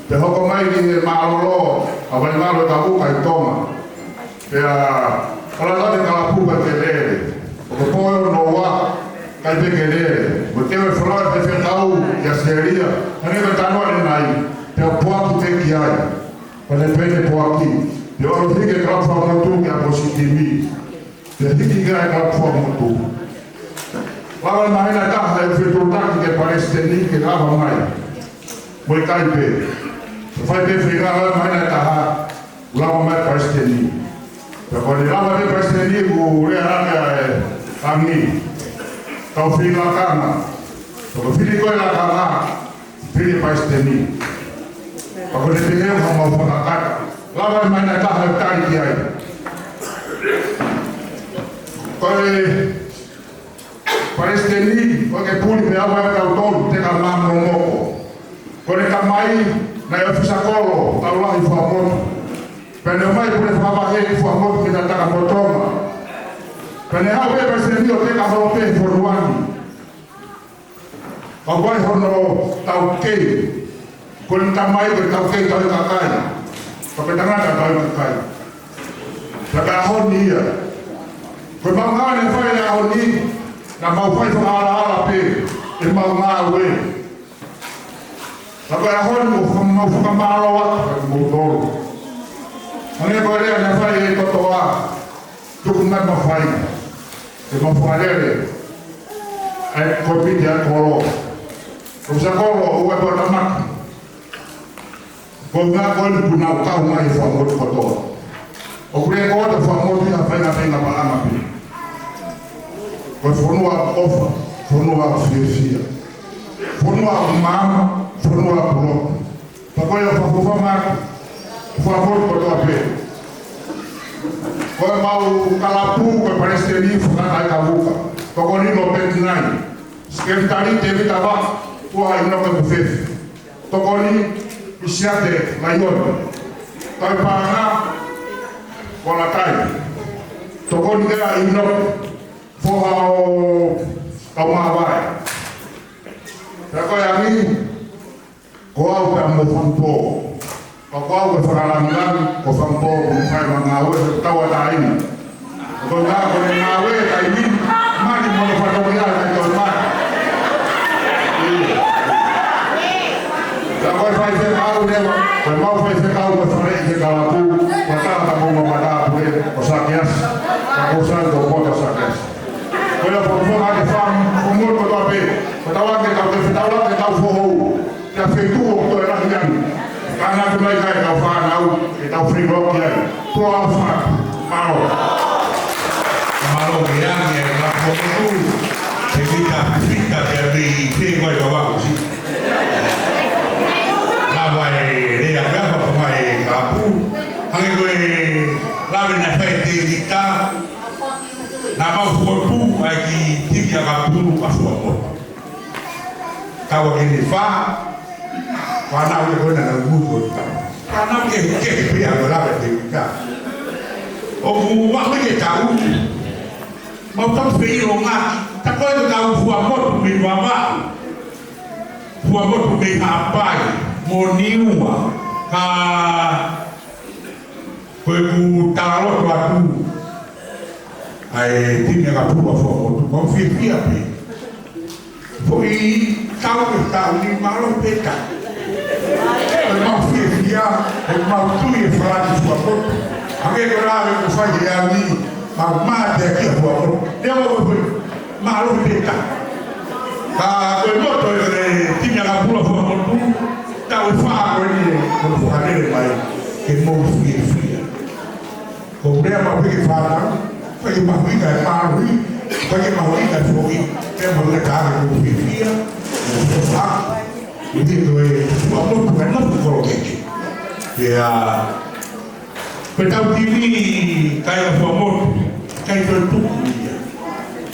Te hoko mai ni maalolo, awai malo ta buka i tonga. Pea, kala tani kala puka te lere. O poe no wa, kai te ke lere. O tewe whalai te whetau ia seria. Hane me tanoa ni nai, te o poaki te ki ai. Pane pene poaki. Te oro hike krapua motu ki a positimi. Te hiki gai krapua motu. Lawa mahina taha e whetutaki ke Palestini ke lava mai. Moi kaipe. Fai te whiga hala mahina taha lava mai Palestini. Pea kone lava te Palestini ku rea ranga e tangi. Tau whiga kanga. Toko whiri koe la kanga. Whiri Palestini. Pea kone te heo hama whakakata. Lava mahina taha e tai ki ai. Kone Palestini, koke puni me awa e tau tolu, te ka mamro moko. Kone ka mai, na e ofisa kolo, tau lahi fua motu. Pene o mai pune whaba hei fua motu ki ta taka motonga. Pene hau e Palestini o te ka holope foruani. Kau wai hono tau kei. Kone ka mai koe tau kei tau i kakai. Koke tangata tau i kakai. Taka honi ia. Koe maungane whai e honi. Na mau fai whakaara pe, e mau ngā ue. Naka e hoi mau whakamaro atu, e mau toro. Hane koe rea ne whai e totoa, tuku mai ma whai. E mau whakarere, e koe piti a kolo. Koe sa kolo, ue koe tamaki. Koe ngā koe ni punau kau mai e whamotu kotoa. O kure koe te whamotu a whainga pa ama pi. Koe whanua ofa, whanua whiawhia. Whanua mama, whanua puloku. Pa koe o whakuwha maki, whamotu kotoa pe. Koe mau kalapu, koe Palestini, whakakai ka wuka. Toko nino peti nai. Skemtari te vita wak, ua inoke mufefi. Toko ni, isiate la iona. Toi pāna, kola tai. Toko ni kera inoke. Foha o tau mahawai. Pea koe a mi, ko au pea mo whampo. Ko au pe whakalangan, ko whampo, ko mwhai ma ngā ue, ko tau a tā ina. Ko ngā kone ngā ue, kai mi, mani mono whakawi ai, kai toi mani. Pea koe whai whekau rewa, koe mau whai whekau koe whanei ke kalapu, ko tāta mōma matapu e, ko sakias, ka ko santo kota sakias. Koe la pokuwha ke wham, ko mōr ko toa pe, ko tau ake tau te whetau ke tau whohou, te a whetu o koe rahi anu. Ka ngātu mai kai tau whanau, e tau whiroki ai. Ko au whak, maro. Maro ke ange, la pokutu, te vita te api te koe ka wako si. La vai rea gapa pa mai ka apu, hange koe lawe na whai te vita, na mau fuapu ai ki tiki a kapuru a fuapu. Kawa ke ni wha, whanau e kona na nguko i tau. Whanau ke pia ko lawe te wika. O mu wame ke tau, mau tau whiro ngaki, ta koe te tau fuamotu me wawau. Fuamotu me hapai, mo niua, ka koe ku tararoto atu. Ai tinha a pua foto, com fia pe. Foi tal que tal ni malo peta. Ai mal fia, ai mal tu e falar de sua foto. Alguém grave que faz de ali, mas mate aqui a foto. Eu vou malo peta. Ah, o moto tinha a pua foto, tal fago ele, não foi ele mais que mal fia. Problema que fala Fai mahuika e marui, fai mahuika e fui, e mahuika tāre o whiwhia, o whawha, i te koe, whamotu e nopu koro keke. Pe tau tini, kai a whamotu, kai toi tuku ia.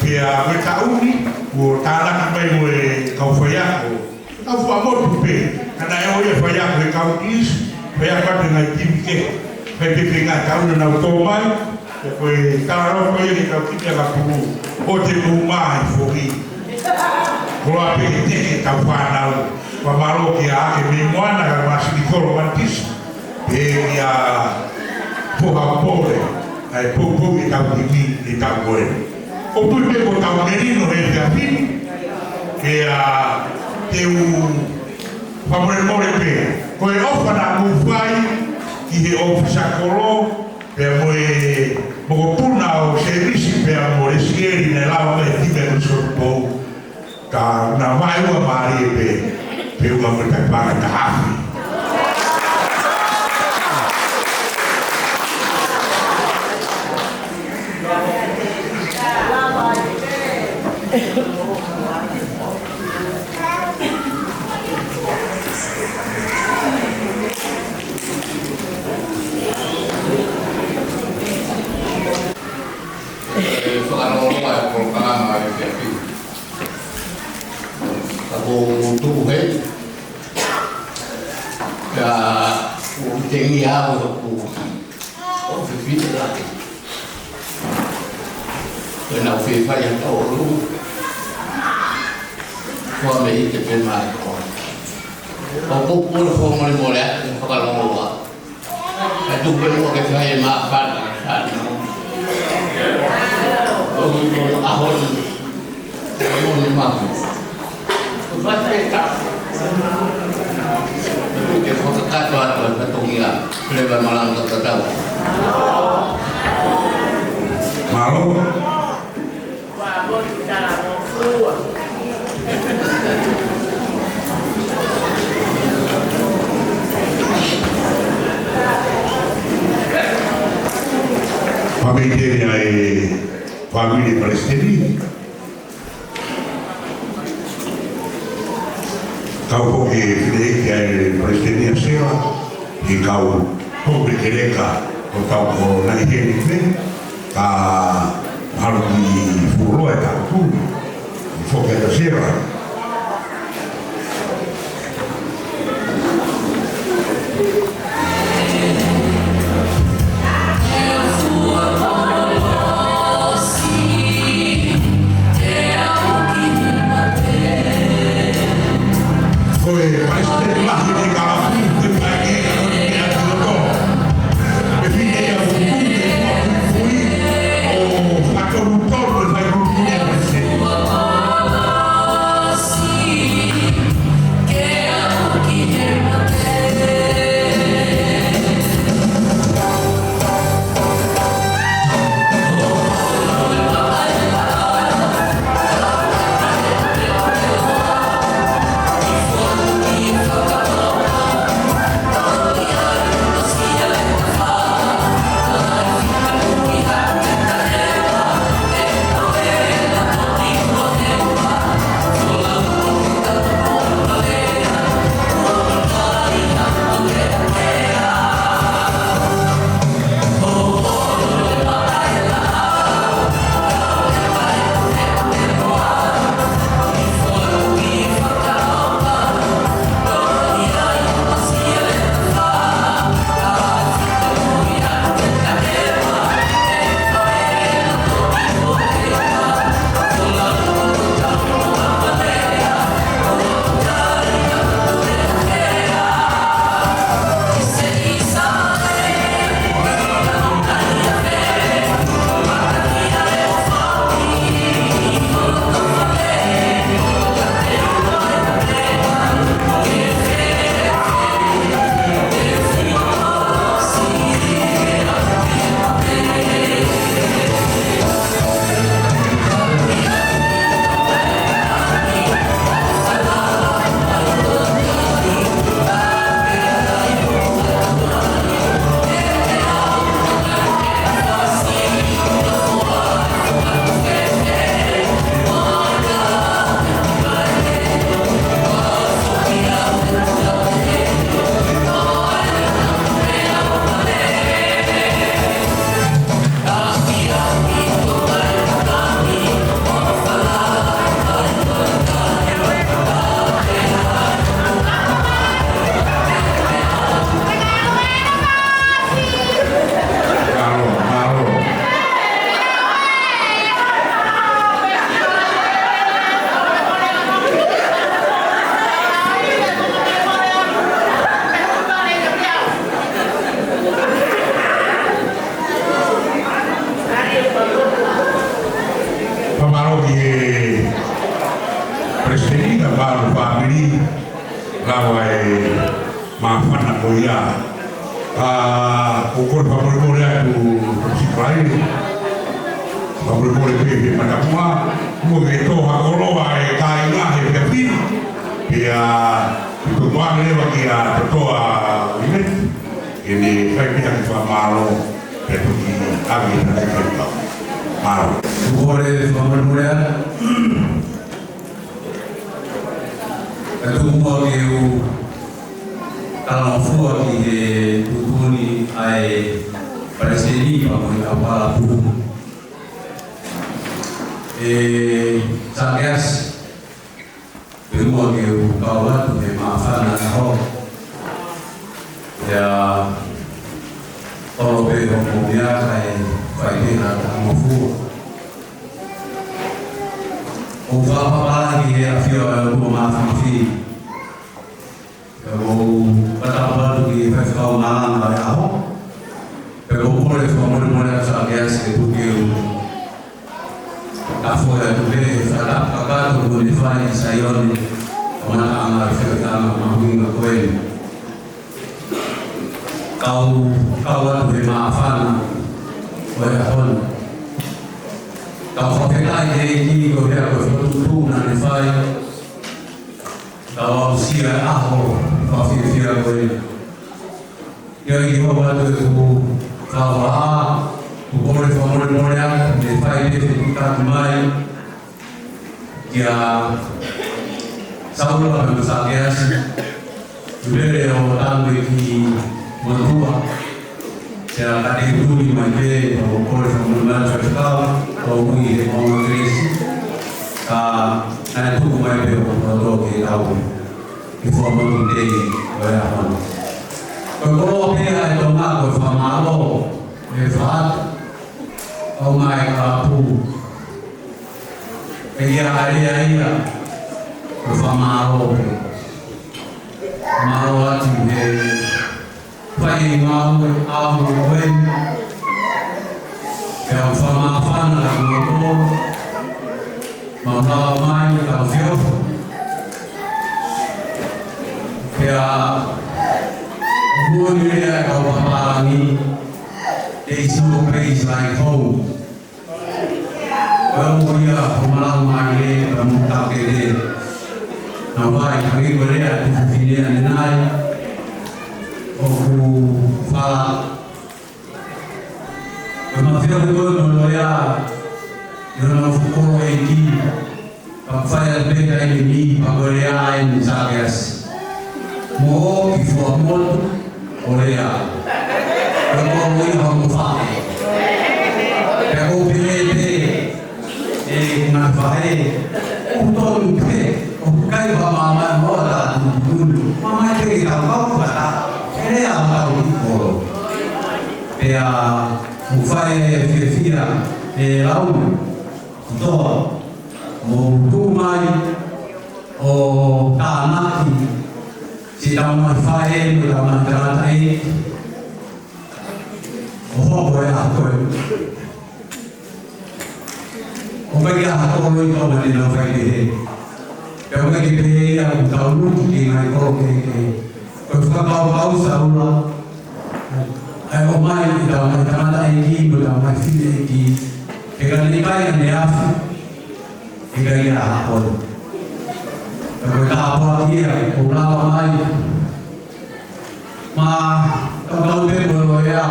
Pea me tauni, o tānaki mai mo e kau whaiako, kau whamotu pe, ana e oi e whaiako e kau isi, whaiako ate ngai timike, pe pepe ngai kauna nau tō mai, koe kararo koe ni kau kipia ka puru o te mumai fori. Koa pe te tau whanau. Pamalo ki a ke me moana ka masini koro mantis. E ia poha pore. Ai popo e tau timi e tau koe. O tui pe ko tau merino e te apini. E a te u pamore more pe. Koe ofa na mufai ki he ofisa kolo. Pe moe moko puna o servisi pe a more sieri ne lava me time no sopo. Ka na mai ua maari e pe. Pe uma me tai para ka hafi. Famiglie palestinesi. Kau hoki whireki ai palestinia sera, i kau hoki ke reka o kau ko nai heri me, ka haru ki furoa e kau tūni, i whoki ata sera. Oh, lawai maafana koia ukor pamormore tu sipai pamormore pe manapua mo geto hakolo ai kaina he pepi ya itu tuan le wakia toa ini kai pihak famalo itu kami ada kita mau ukore pamormore itu mau eu kalau fua ki tutuni ai presidi apa bu sakias itu mau eu kawan tu maafan ho ya kalau be dia kai kai ada mafu ufa apa lagi ya fio maafan fi kalau kata di festival malam hari awal, kalau boleh semua sahaja itu kau kafu dan boleh sahaja kakak tu boleh faham saya ni mana amal kita mahu ngakuin kau kawan boleh maafan boleh pun kau kita ini kau dia kau tu nanti faham kalau sia aku fia boleh yang itu waktu itu kalau boleh yang define kita main dia sahaja bersahaja sudah orang bagi mertua saya tadi itu di mana kalau boleh kalau ini orang Inggeris nah itu kemarin kalau kita tahu informasi dari orang. Kalau dia itu nak berfamalo, berfat, orang kapu, dia ada berfamalo, malo hati dia, paling mahu awal, yang famafan lagu itu, malamai kafir. Ya, boleh kau pahami, there is no place like home. Kalau dia pemalang magi, kamu tak kere. Nampak kami boleh ada di sini naik, aku faham. Kemudian itu noloya, yang fukuro ini, pakaian beda ini, pakaian sahaja. Mo informol olea kalau mo yang mufak kalau pilih nafai untuk kai mama moda dulu mama itu kalau kata ini yang tahu itu ya mufai fia lalu itu mau tumai oh tanah Sidang manfaat dalam kerana ini, boleh aku, bagi aku itu boleh nafai deh. Kalau bagi dia yang tahu di mana kalau kau sahaja, aku main dalam kerana ini dalam masjid ini, kalau nikah yang dia, dia aku. Berapa dia, berapa lagi? Kalau dia berloya,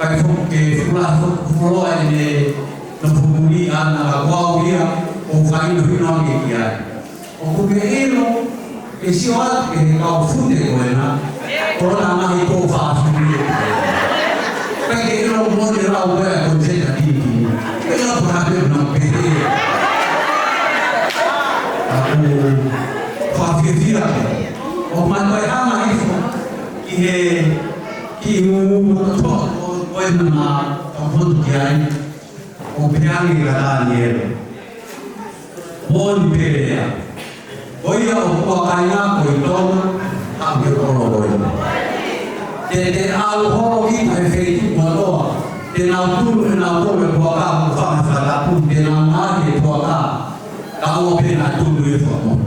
kayak pulau ini, nafumuli anak gua dia, orang itu lagi dia. Aku begitu, isiwat kau funde kau orang anak itu faham dia. Kayak itu mau dia lalu kau jadi ini, kita berhati nak pergi. Aku fafia orang mana itu kimu tu orang kampung kiai orang yang ada bon berea oya okanya ko ito ang ko de alcohol kita efeito malo de na tu ko ka fa fa pu de na ma de ko ka kamu pena tu itu mo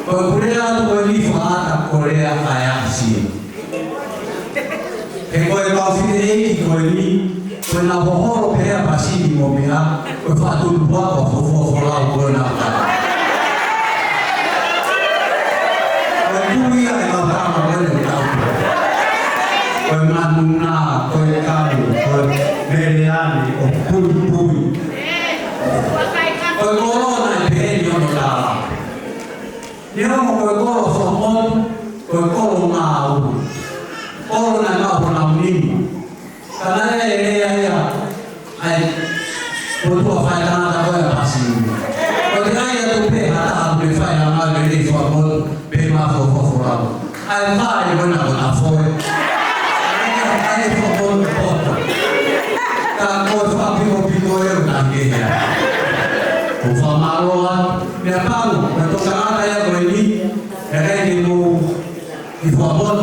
Korea tu ni fahata Korea kaya si. Koe kau fiti koe ni koe na bohoro pea pasi di mobia koe fatu dua ko fofo la koe na. Koe tui ale kau kama koe ni kau. Koe manuna koe kamu koe meriani ko pui. Koe korona pea ni ono tala. Dia mau koe koro somon koe koro ngau. Koro na ngau na mini. Karena ai untuk fai kana koe pasi. Koe ai tu pe hata pe fai na ngau ni somon pe ma fo. Ai fai bona bona foi. Ai somon ko. Ka koe fa piko e na ngeya. Ko fa maloa me pau na to kana ya koe ni ni mo I somon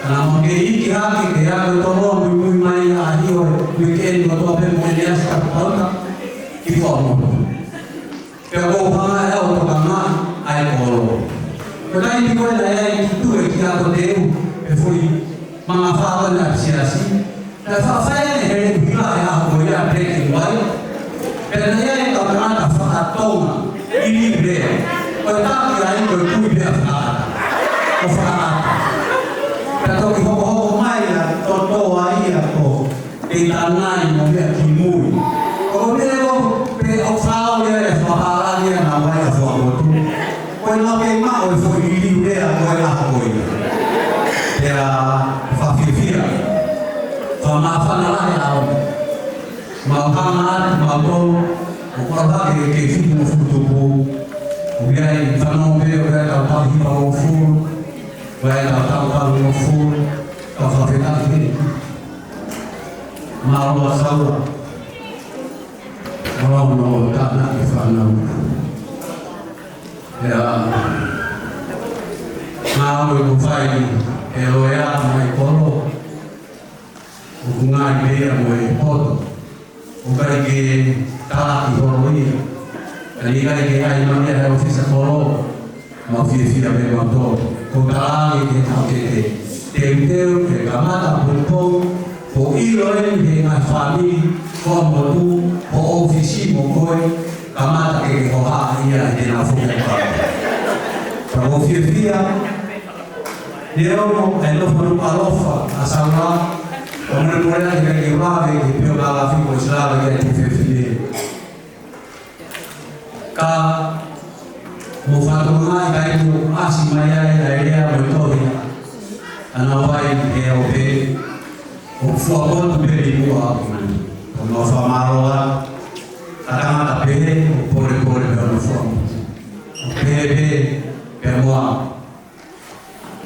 na mo ke iki haki ke ya ko tomo muy mai a hiyo weekend ko to pe mo ni asa pauta I somon. Pero ko fa ya o to kana ai ko. Kadai ni ko na ya tu e ki a ko teu e foi mga fa na siasi. Na fa ne he ni la ya ko ya breaking why. Pero na ya ko kana fa toma I libre. Ko ta ki ai ko tu be fa. Ko fa. Pero ko ho mai la to ai ko e tanai mo be ki muy. Ko ne ko pe o fa o ya fa ala ni na vai fa mo tu. Ko na pe ma o fo I libre a ko la ko. Era fa fifia. Fa ma fa na la ya. Ma kana ma to ko ba ke fi mo fu to ko. O ai fa no be o ya ta hi pa o fu. Vai dar tal no furo, para fazer nada dele. Mal a saúde. Não tá nada que faz não. Mal eu vai olhar mais colo. O ngai beira mai foto. O cara que tá aqui colo aí. Ali cara que aí não é oficina colo. Mas filha perguntou. Ko kalani ke takete teu ke kamata pulpo po iloen ke na family ko motu po ofisi mo koe kamata ke ko ha ia de na fuka pa po fia deu mo elo por palofa asala como no era que va que pio la fi ko sala ke fia ka mo fatu mai kai mo asi mai ai idea mo to ya ana vai e o be o fogo do be mo a o no fa maroa ata ta be o pore be no fogo be mo a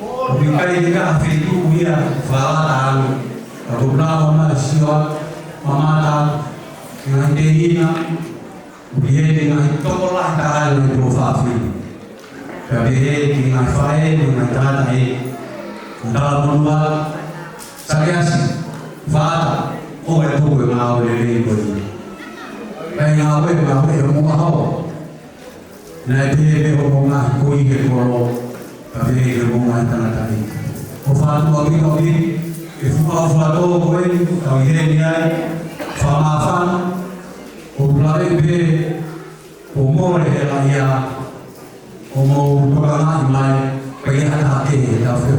o bi kai de ka fi tu ia fala ta o bla ma siwa mama ta ngande ina Dia dengan tokolah tahan untuk fafi. Tapi dengan fae dengan tanai dalam membuat saya sih fata oleh tu mengawe ini pun. Mengawe yang mau. Nanti berhubungan kui kerolo tapi berhubungan tanai. Fatu kami itu fatu koi kami ini famafan. Oblae be umore la ya omo tukana mai pe hata ke ta fe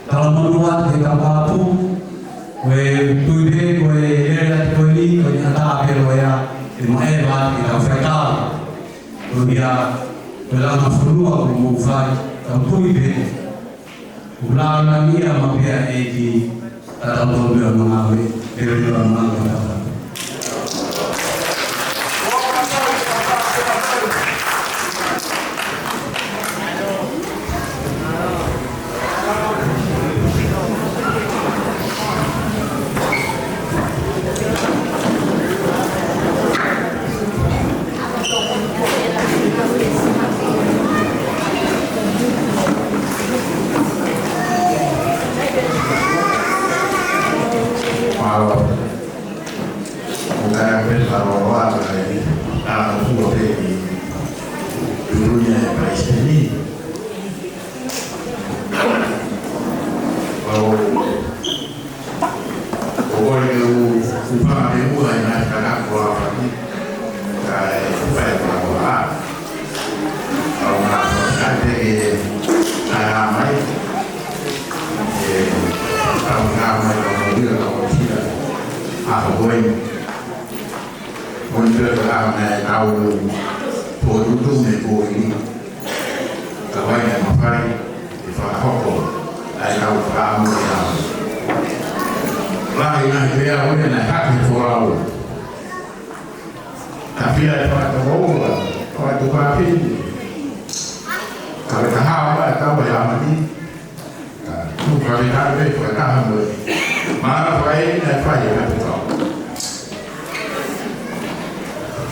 kalau menurut kita batu we tuide we era toli ko hata pe lo ya di mai ba kita fe ta dunia dalam mafulua ko fai ta tuide ulana mia mapia eki ta lo be mangawe ele lo mangawe Pokoknya upah mulai naik karena gua kayak supaya gua kalau nggak ada ramai kalau mobil kalau tidak apa boleh untuk ramai tahu produk itu ini kalau yang makai di Fahoko tahu kamu tahu lah ini dia punya hak di Pulau tapi ada pada bawah pada bapi kalau tahu tahu yang ini tu kalau tahu itu tahu mana baik dan baik kan tahu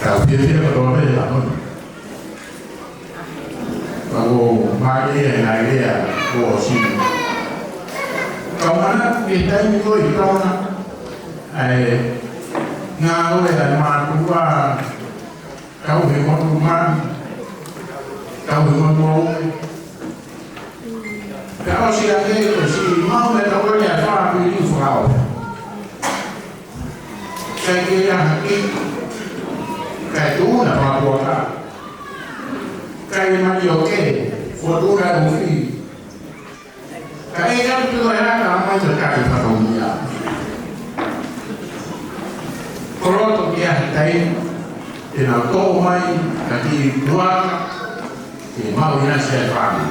tapi dia kalau dia kalau pagi yang dia bosan mana kita ini kau itu ngau dan matua kau himot rumah kau himot mau kau siapa itu si mau dan kau lihat apa ini kau saya kira hati kayak tu nak matua kayak mana oke foto dan movie kayak itu ya nama terkait dunia. Kalau dia tain dengan tomai nanti dua mau ina siapa?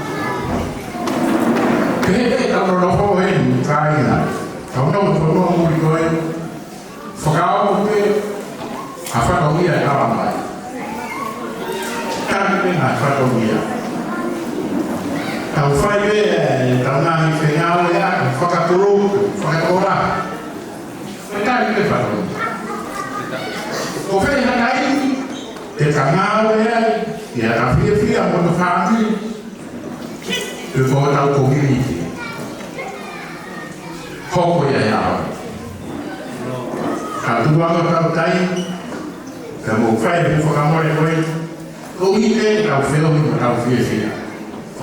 Kita kalau logo ini kaina, kalau nak foto mau ikut, fakau ke apa dunia dalam mai? Kan dengan apa dunia? Kalau saya tanah final ya, fakaturu, fakatura, mereka itu baru. Kalau yang lain, terkenal ya, tapi dia mau kami, before tahu community, kau ya. Kalau dua orang tahu, kamu file before kamu boleh, community tahu film tahu film.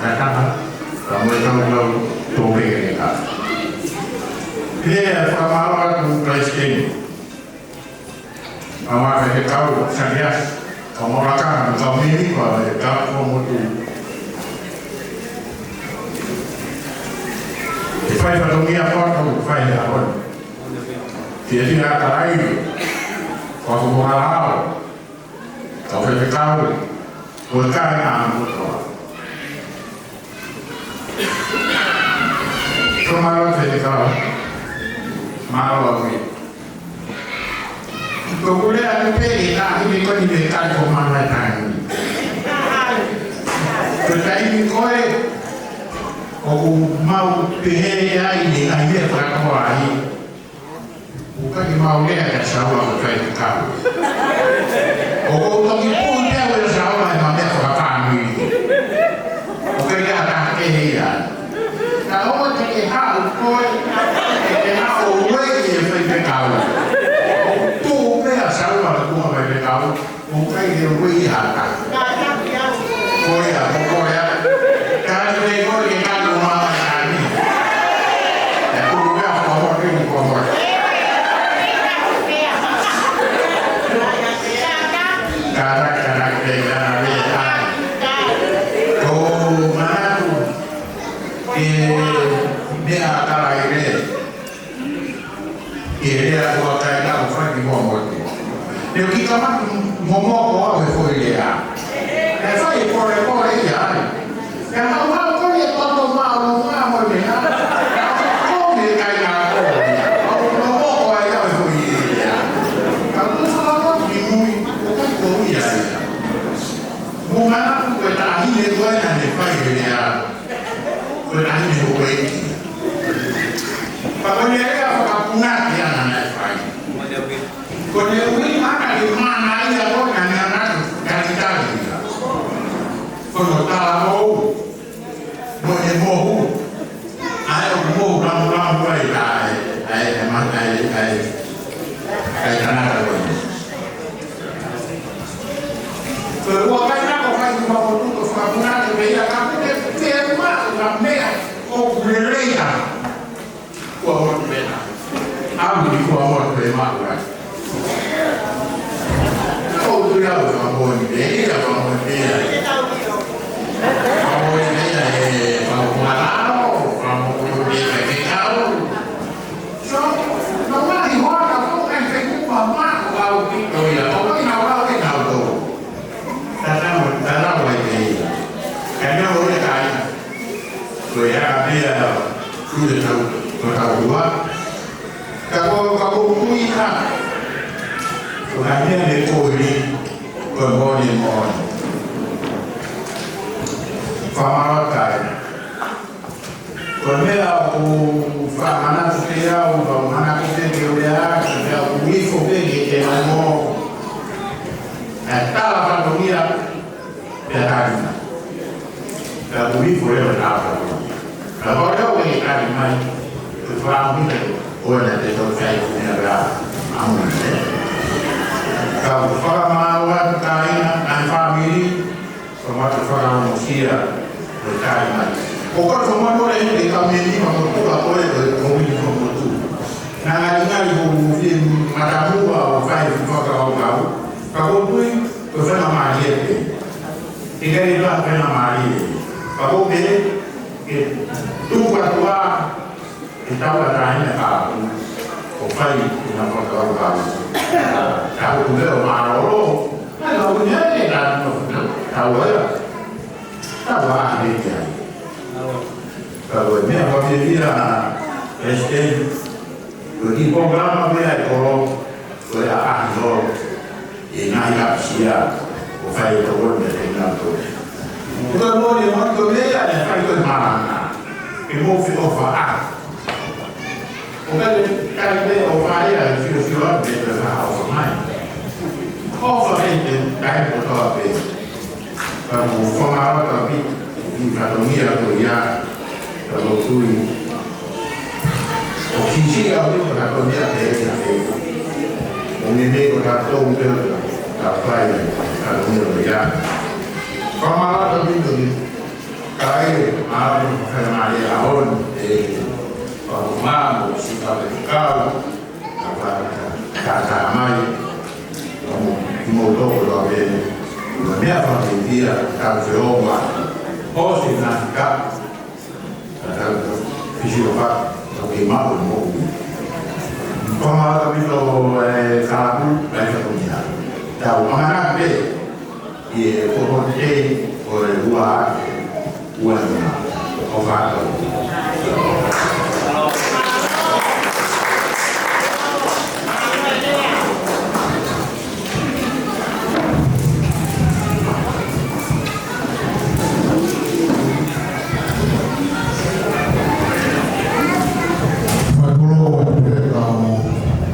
Karena kamu kalau topik ini kan, dia sama orang presiden, awak tahu serius, kamu akan kamu ini kalau kamu tu, file dunia apa kamu file apa, dia tidak lain, kalau kamu halal, kamu tahu, bukan kamu tahu. Kemarin saya tahu, malu lagi. Kemudian ada pelita, ini kau dibekan kemana tadi? Berkait ini kau mau behaya ini, akhirnya berkawai. Bukan mau dia ada sawah berkait kau. Kau tahu pun dia bersawah memang dia berkami. Bukan dia ada kehidupan. Kalau kita tahu, kita tahu lagi yang kita tahu. Tu punya sahaja tu apa kita tahu, bukan dia boleh ada. Boleh, boleh. Kalau dia boleh kita rumah ini, itu juga pokok ini pokok. Karak dia ada. Oh mana tu? Dia akan ini, dia buat kayak apa di bawah itu. Dia kita mah ngomong apa itu dia. Saya ikut dia. Yang awal kau yang tonton mau dia. Kau dia kayak apa? Kau ngomong apa itu dia. Kalau tu salah bingung, bukan kau dia. Mungkin kita akhirnya dua nanti dia. Berani dihukum. Pokoknya dia akan punah dia anak lagi. Kalau ini mana di mana dia pun anak kali kali. Kalau tahu, boleh mau, ayo mau ram boleh ay tanah kalau. Kalau kita kau mau tutup punah dia kamu dia mah ramai kau berikan. kuamot bena. Amu di kuamot bema kan. Kau tu dah bangun ni, dah bangun ni. Bangun ni bangun malam, bangun ni lagi kau. So, nama iwan aku kan saya mama kau itu ya. Kau ni kau ni kau tu. Tanam lagi. Kerana orang kaya. Saya dia sudah tahu dua. Kalau bui kan, hanya dekori kemudian mohon. Faham tak? Kalau aku faham supaya aku mana kita dia kita bui fokus kita mau. Kalau orang dunia dia tak. Kalau bui fokus apa? Kalau orang ini kan mai, faham ni. Orang itu saya punya berapa amun. Kalau faham awak kain dan family, semua faham manusia berkain. Pokok semua orang ini kami ini mampu apa boleh mampu. Nanti ibu film matamu atau film foto kau tu kena mari. Tiga itu kena mari. Kau boleh tu tua kita berani apa? Opai kita foto apa? Kalau boleh marah, kalau punya ni kan, tahu ya? Tahu apa dia? Kalau ni apa dia? Estem, bagi program apa dia? Kalau saya ahlo, ini ayat sia, opai itu pun dia tinggal tu. Kalau dia mau tu dia ada kaitan mana? Remove offer. Bukan kalau offer ya, filosofi betul lah offer. Offer itu kait betul apa? Kalau formal tapi kalau ni aku ya, kalau tu, okey aku kalau dia ada. Ini kita tahu betul apa yang kalau ni ya. Formal tapi tu kait aku kerana dia awon mambo sika vikao kata mai mmodogo wa mbele unamia familia kavyoma hosi na ka fishirofa kwa Mungu kama kabisa kalabu katika dunia tau maana be ye kohote ore wa ovado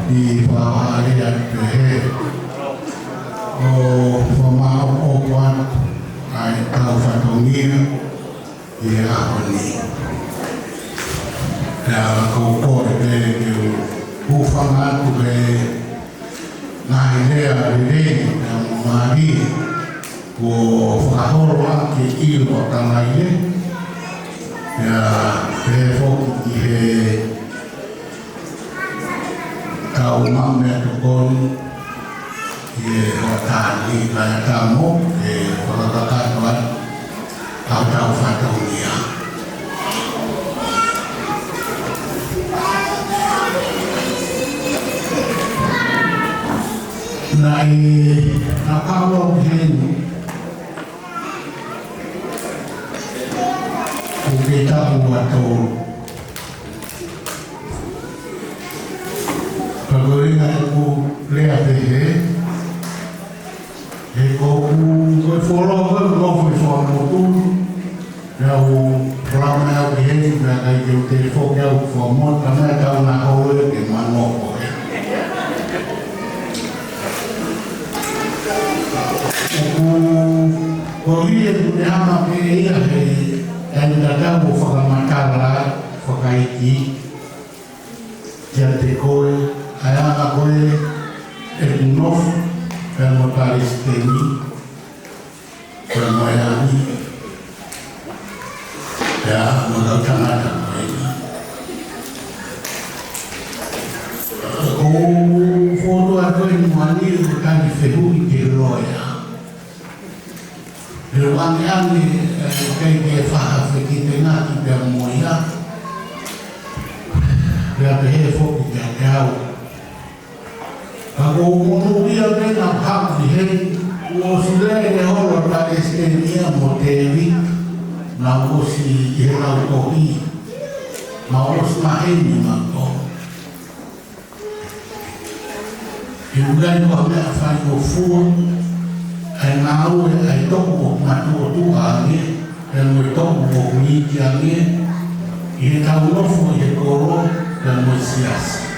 di bahari yang behe, pemaaf obat, kau fatungir, dia ni. Dan kau boleh bufangan boleh naik dia dan mari, kau faham orang kiri orang lain, ya besok dia kau mampu tukun ye hotan di banyak kamu perkataan kawan kau tahu fatungnya naik apa mungkin kita buat tu Pagawin aku lihat deh, aku follow aku follow tu, aku pelan aku ini berada di telefon aku format karena tahu nak kau di mana kau. Aku lihat dia apa dia dan datang bukan makalah, bukan iki, jadi kau ayah aku Ernov dan Motaris Teni Permayani ya menurutkan ada ini ni mwani kani fehui kiroya. Ruang yang ni kai faham fikir nak kita moya. Dia behave jauh. Kalau mulu dia nak hak dia, sudah dia orang Palestina modewi, nak usi Israel koi, mau semahin ni makro. Juga itu kami akan kufur, mau itu matu tu kami, dan itu bumi kami, ini tahu nofu ekoro dan mesias.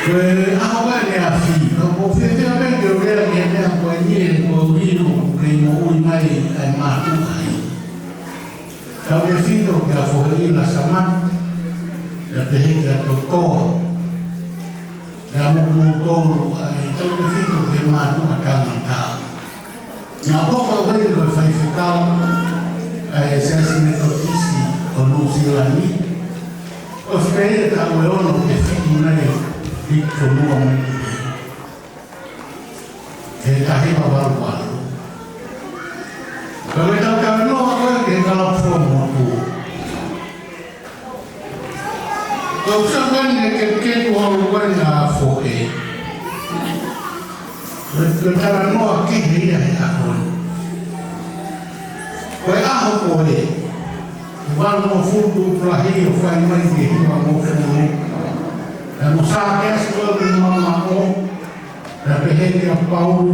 Awal ni afi, kalau kita ambil jodoh kita punya kohiru, kemo umai matu hai. Kalau kita kita fohai la sama, kita hingga toko. Kamu mukul, itu itu kemana akan mentah. Nampak kalau kita berfikir, saya sini tertisi, kondisi lagi. Ospek kalau orang berfikir mana di semua mana. Kita hidup baru. Kalau kita kalau apa kita kalau form tu. Kalau sekarang kita orang na foke. Kita no kiri ya akon. Kau aku boleh. Walau fudu terakhir fai mai di mau fudu. Dan musaknya sekolah mau. Tapi hendak pau.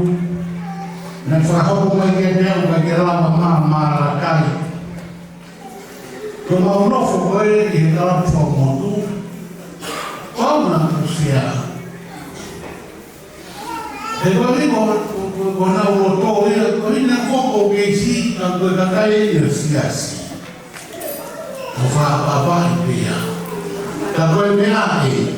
Dan faham mai dia bagi lama mama kali. Kalau no foke di dalam form tu. Kau nak usia. Kalau ni kau nak urut dia, kau ni nak kau kesi, kau kata dia siasi. Kau apa dia? Kalau dia ni,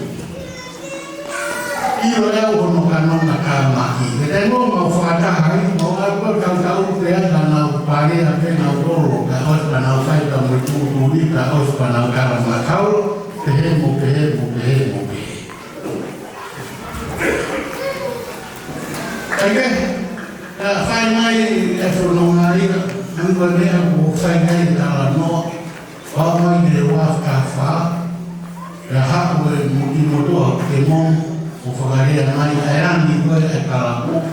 ia orang nak mati. Kita mau faham hari, mau apa kau dia nak pagi apa nak urut, kau nak saya kamu tuli, kau nak karam kau. Behemu. Okey, fai mai ekonomi angkor dia fai mai dalam no, mai dewa kafa, dah mungkin motor kemon, ufakari mai ayam di gua ekalapu,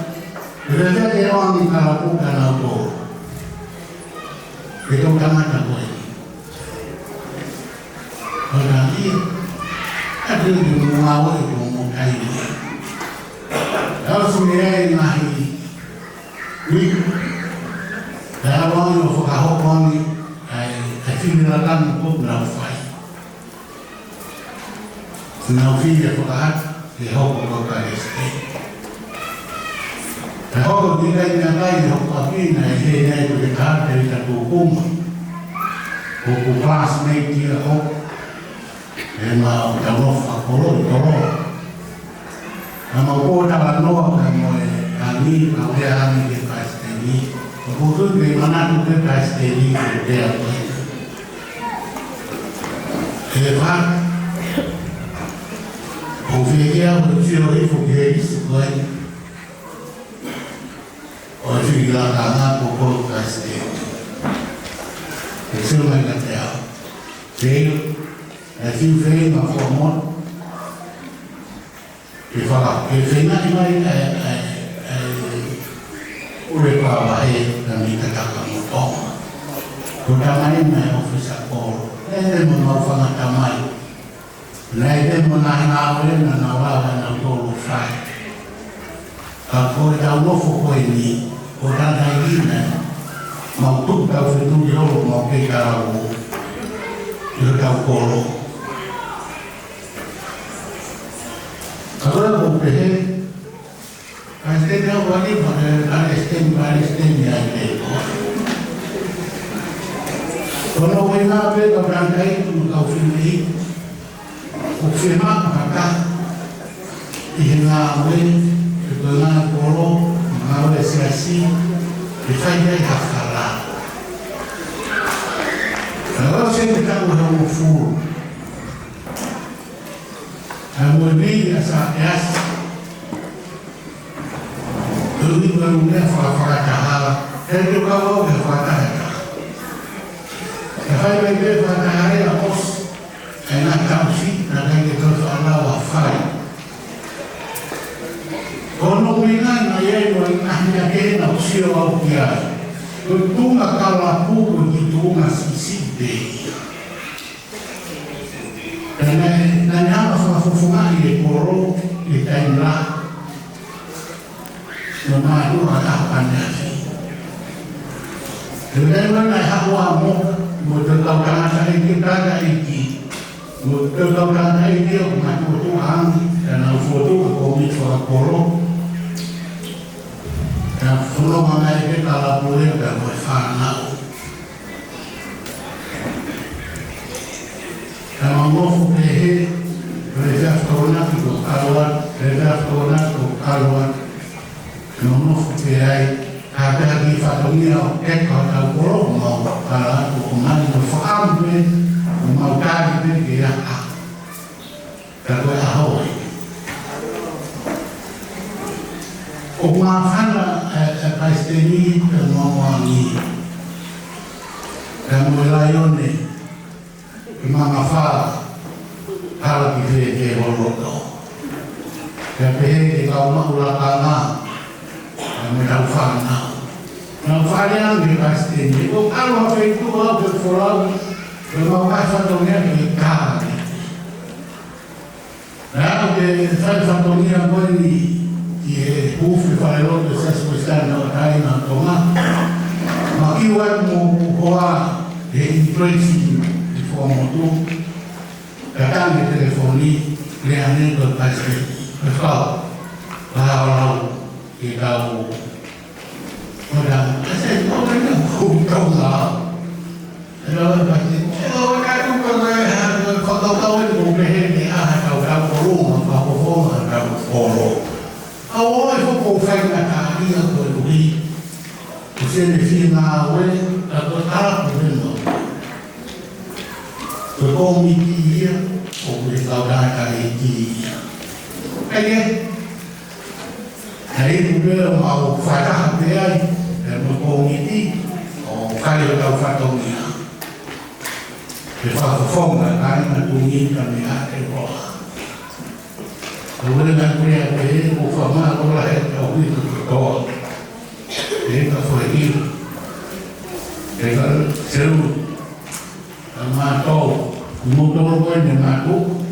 kerja dia orang di kalapu kan auto, itu kamar tak boleh. Orang ini ada di rumah itu mukai dia. Kalau sebenarnya nahi, ni dalam orang yang fakahok orang ni, kecil dalam pun berafai. Nafi dia fakahat, dia hok fakah esok. Dia hok dia ni hok tapi dia itu dekat dari hukum, hukum classmate dia hok. Emang kalau fakolo tolong, nama ko dalam no kami di Pasteli, aku di mana tu di Pasteli dia. Hebat, Ovelia berjuang Ovelia sesuai, Ovelia tangan pokok Pasteli. Itu mereka tahu. Assim vem a forma que fala que final vai o reclama da minha casa no tom. O tamanho é oficial por. Ele não fala tamanho. Ele não na hora na todo sai. Agora já não foi nem o tanto né. Mau tu kau itu jauh mau ke kau. Itu kau koro. Kalau mau pergi, pasti dia wali Palestin yang itu. Kalau wina pergi berangkai tu kau firman maka ihingawe ibanga koro ngawe siasi ifanya hakala. Kalau saya kita udah mufur. Kemudian rakyat. Jadi barunya fala cahal. Dan juga mau berfala. Kalau mereka berfala ya bos, enak kamsi, nanti kita Allah wafai. Kalau minat ayah mengenahnya kena usia awalnya, tentu kalau begitu masih deh. Dan apa sama di koro di tenda, nama itu ada apa sih? Dengan mana hawamu, betul kalau saya kita ada iki, betul kalau saya iki umat Tuhan dan foto komit soal koro. Dan kalau mana itu kalau boleh dan berfana. Kalau mau pergi reserve corona itu kaluan, reserve corona itu kaluan. Kalau mau pergi ada di Fatomia, kalau kalau mau kalau kemana berfaham pun mau cari pun dia kalau tahu. Umakan Palestina dan Mawani dan Melayone Mangafal hal di Holodo tapi kalau mau ulama menafana nafanya di Palestina itu kalau itu berforum bermacam dunia kita nah di satu dunia boleh che uffi fare l'ordine senza quest'anno Raina Tomà ma chi vuole qua e i prezzi di fuoco tu da tanti telefoni le hanno detto per fare la che davo ora se non è un cosa allora quando stavo in comprendere a Roma a Roma a Roma awal itu bukan kata dia berdui, usia di nawe atau taraf benar. Berkomiti dia, boleh tahu dah kali ini. Aje, hari itu mau fatah dia dan berkomiti, kali tahu fatah dia. Kita form kan menunggu kami ada roh. Kemudian punya ini ufama Allah yang itu berdoa ini kafir dengan seru mato motor pun dengan aku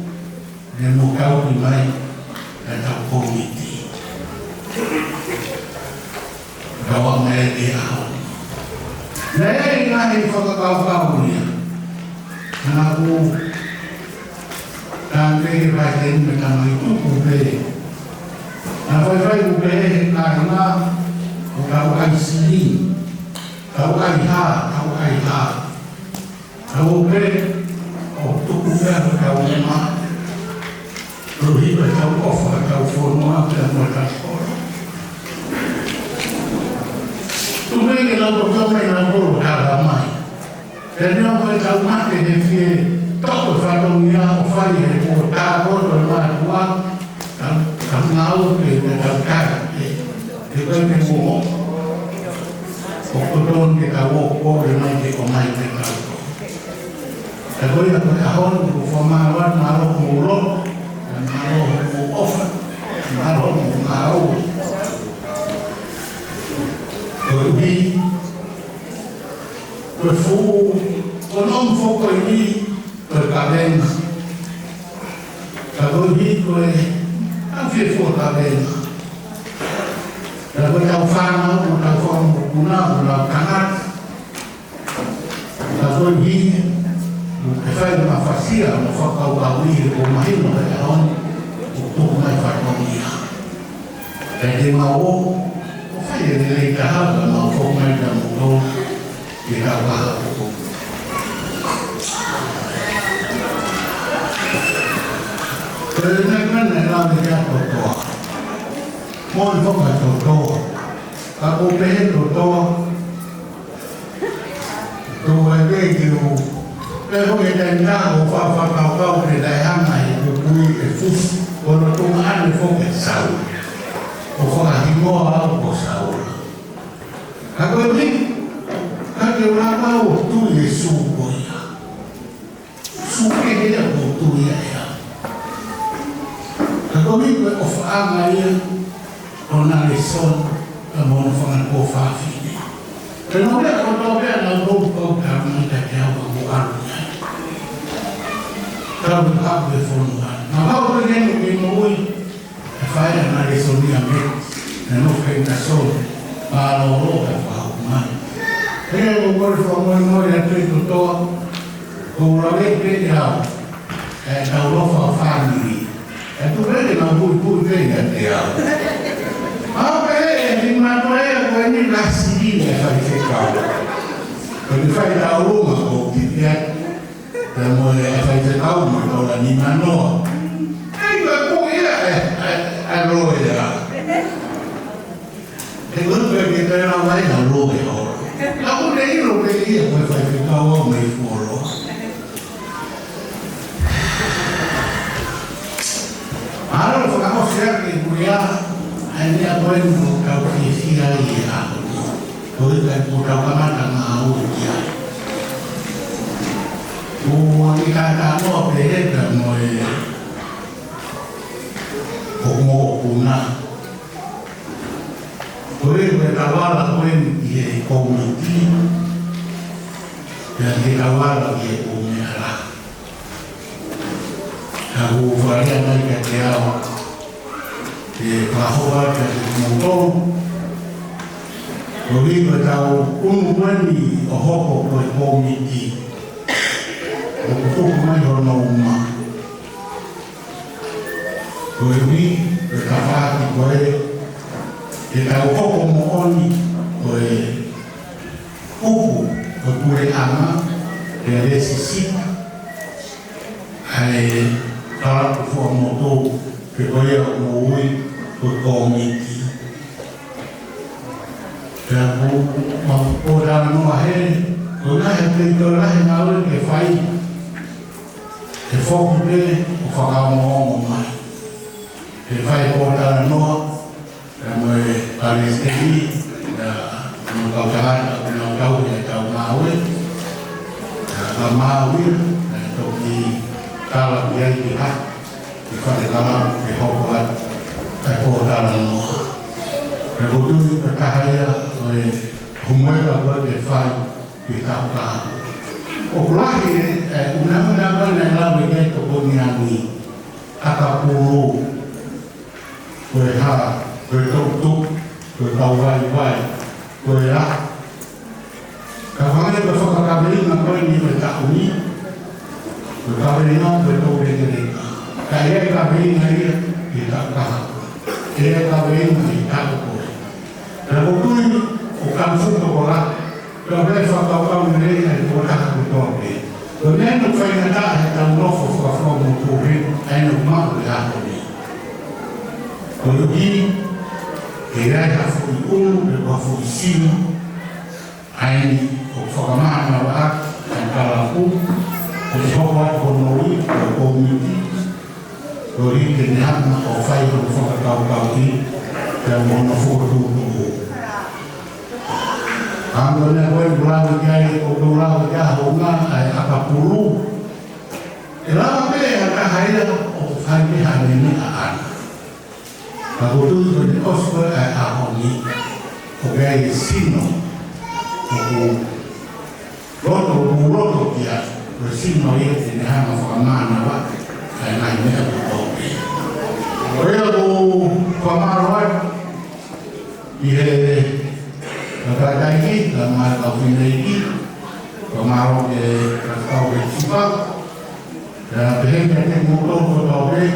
dan mukau di mana dan komiti bawa mereka awal saya ingat kau ni aku nanti bagian pertama itu kubeh. Apa kubeh karena kau sini, kau ha, kau kubeh, waktu kubeh kau lemah, lebih kau offer kau formal dan berkasor. Kubeh kalau kau ramai, dan yang kau mati dia Toko Fatomia ufanye reporta bodo matua kamau ke dakar ke mo okudon ke kawo ko remai ke komai ke kawo tapi ya tahun ufamawan maro muro dan maro ofa maro jadi berfu konom foko ini berkabeng, kalau hidup hampir full kabeng, kalau kau faham, kau faham guna, kau kanat, kalau hidup, saya cuma fasih, kau kawin, kau mahir, kau tahun, untuk mengajar dia. Jadi mau, saya dari kahar, mau kau mengajar mau kita bahas. Kerana dalam dia berdoa, mohon bukan berdoa, aku pengen berdoa, doa dia itu, kalau kita nak, kau di daerah mana itu, itu, kalau Tuhan fo ke sau. O whaka ki moa au ko sau. Ka koe ni, ka ke rama o tu e su ko ia. Su ke hea o tu ia ia. Ka koe ni koe o whaanga ia, o na le son, ka mono whanga ko whawhine. Ke no mea o tau mea na rou kau ka mita ke au ka mo aru ia. Ka mu hapu e whonu ana. Na hau koe nenu ke mo ui, e whaia na le sonia me, na no kei na son, pa alo o ka whau mai. Hea mo kore whamoi moi a tui tutoa, ko urawe ke te hau, e tau lofa o whaniri. E tu rede na hui hui venga te hau. Hau e ni matoe koe ni lasiri e whai whekau. Ko ni whai tau runga ko kipia, te mo e whai whekau mo tau la ni manoa. Ei koe ko ia e roe ia. E lupe ke te rā mai na roe horo. La ko ne iro ke ia koe whai whekau au mei foro. Aro whakawhia ke kurea, ai mea koe mo kau whiwhia i a honi. Koe kai po tau kamata ngā au ki ai. Ko wangi kātā noa peheta mo e mo o kuna. Koe koe kawala koe i e koumiti, pia ke kawala i e koumeara. Ka hu whaia nai ka te awa, e whahoa ka te kumotou. Ko hiko tau unu mani o hoko koe komiti. O kutuku mai hono uma. Koe hui, koe ka whaki koe, e tau hoko mo oni, koe upu, koe kure ama, e resi sika. Ai tarapu fua motou, ke koe au mo ui, koe komiti. Pea ko rana noa he, ko nahe te tō rahe ngā ure ke whai, ke whoku pe, o whakao mo mai. Ke whai ko rana noa, ka moe pare stegi, ka kau tahana, ka kau e tau ngā ure, ka mā ure, ka toki tala ki ai ki ha, ki whare kama, ke hoko at, ka ko rana noa. Ka kutui ka kahaya, e humoera koe te whai ki tau kaha. O kulahi e unamuna koe lawe kei to koni anui, akapuru, koe ha, koe tuk, koe tau vai, koe ra. Ka whangai koe whakakawerina koe ni koe tauni, koe kawerina koe tau rekereka. Ka ea kawerina ia ki tau kaha, ea kawerina ki tau koe. Ka kutui o kamfuka ko la, ka vei whakawau nei ai ko taka ko tōke. Ko nenu whainata he tau nofo whakawau mo kōre, ai no mahu e hato ni. Ko yuki, e rai hafu i unu, e wafu i sinu, ai o whakamahana wa ak, ai kalapu, o te hoko atu ko nori, o komiti, ko rite ni hama o whai o whakakau ki, te mono fōtuku. Ando na koe ulawe kai o ulawe kia honga ai akapuru. E lawa pe a kahaia o whaike hanene a ana. Ka kutui ko ni oswe ai a honi o kai sino. O roto kia o sino i te ne hanga whakamana wa ai nai mea kutoke. O ea ko whamaro ai i he Nagagaiki, la mai kau whineiki, ko maro ke kau ke tipa, la pehenga te muto ko tau pe,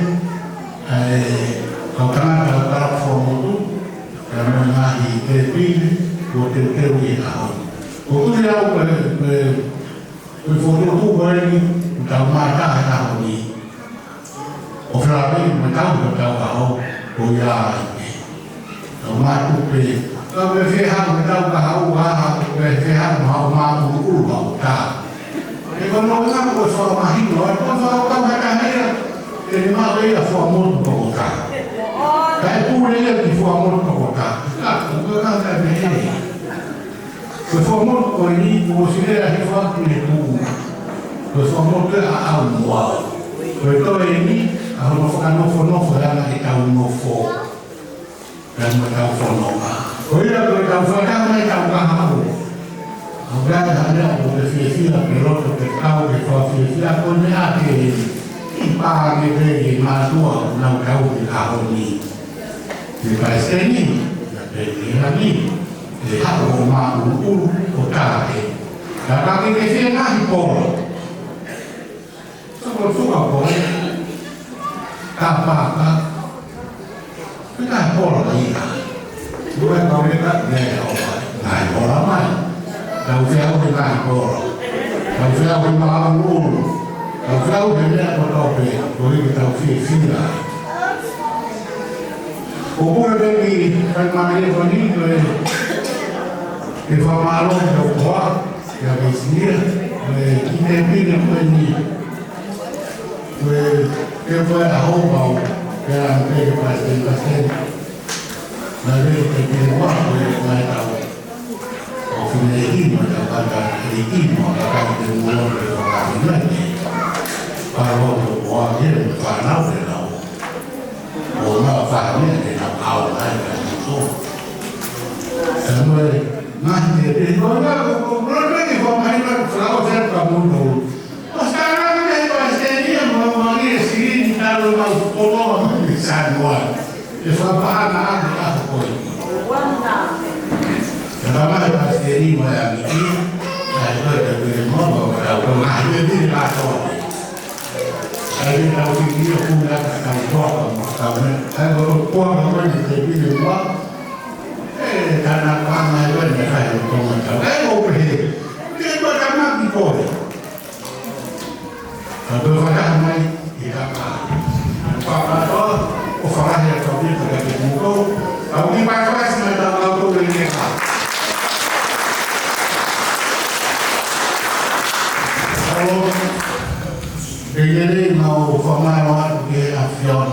kau tangata tarap whamotu, ka mai ngahi te pili, ko te teu i hao. Ko kuri au koe whototu koe ni, tau mai tahe hao ni. O whirape, mai tau hao, ko ia ai. Tau mai tupe, ka me whehau me tau ka hau waha, me whehau hau mātu uru hau tā. E kono ngā koe whakamahino, e kono whakau haka heira, e ni mau eira whamotu ko tā. ia ki fuamon ko ka. Ko ka ka me. Ko fuamon ko ni ko sile a hifa ki ku. Ko fuamon ke a mo. Ko to ni a no fo na ki ka no fo. Dan mo ka fo no ma. Ko ia ko ka fo ka mai ka ha ho. Agora ada o defesa piloto que carro de fotografia com a que para que veja mais duas não carro de carro ni de país ni de ali de carro uma o carro cara que fez na polo só sua polo capa fica polo aí não é como é né vai polo mais Đầu phéo thì lại cổ đầu phéo thì mà ăn uống đầu phéo thì mẹ có đau về với đầu phi lại cũng có bên gì phần mà đi vào những người thì phần mà luôn đầu quá và bị xía về kinh tế đi đến bên gì về cái vơi áo vào cái làm cái phải tiền là tiền là đi cái tiền quá về lại đầu Finalino da banda ritmo da banda del muore probabilmente parlo può dire fa naufre o no fa niente da paura so e noi manche di cosa non è che fa mai una frase cerca molto ma sta non è che stia ma magari si iniziano a solo di sangue e fa bana a poi Pertama pasti mulai ini, saya dari mau bawa kemana ini langsung. Saya tahu ini aku nak kantor, saya baru pulang kemarin di rumah. Karena kami ada saya rumah, saya mau pergi. Dia berkamar di bawah. Kalau saya mai di kamar, papa tu orang yang kau ni terkait muka, kau ni pakai semua auto ini. Jadi mau formal ke avion,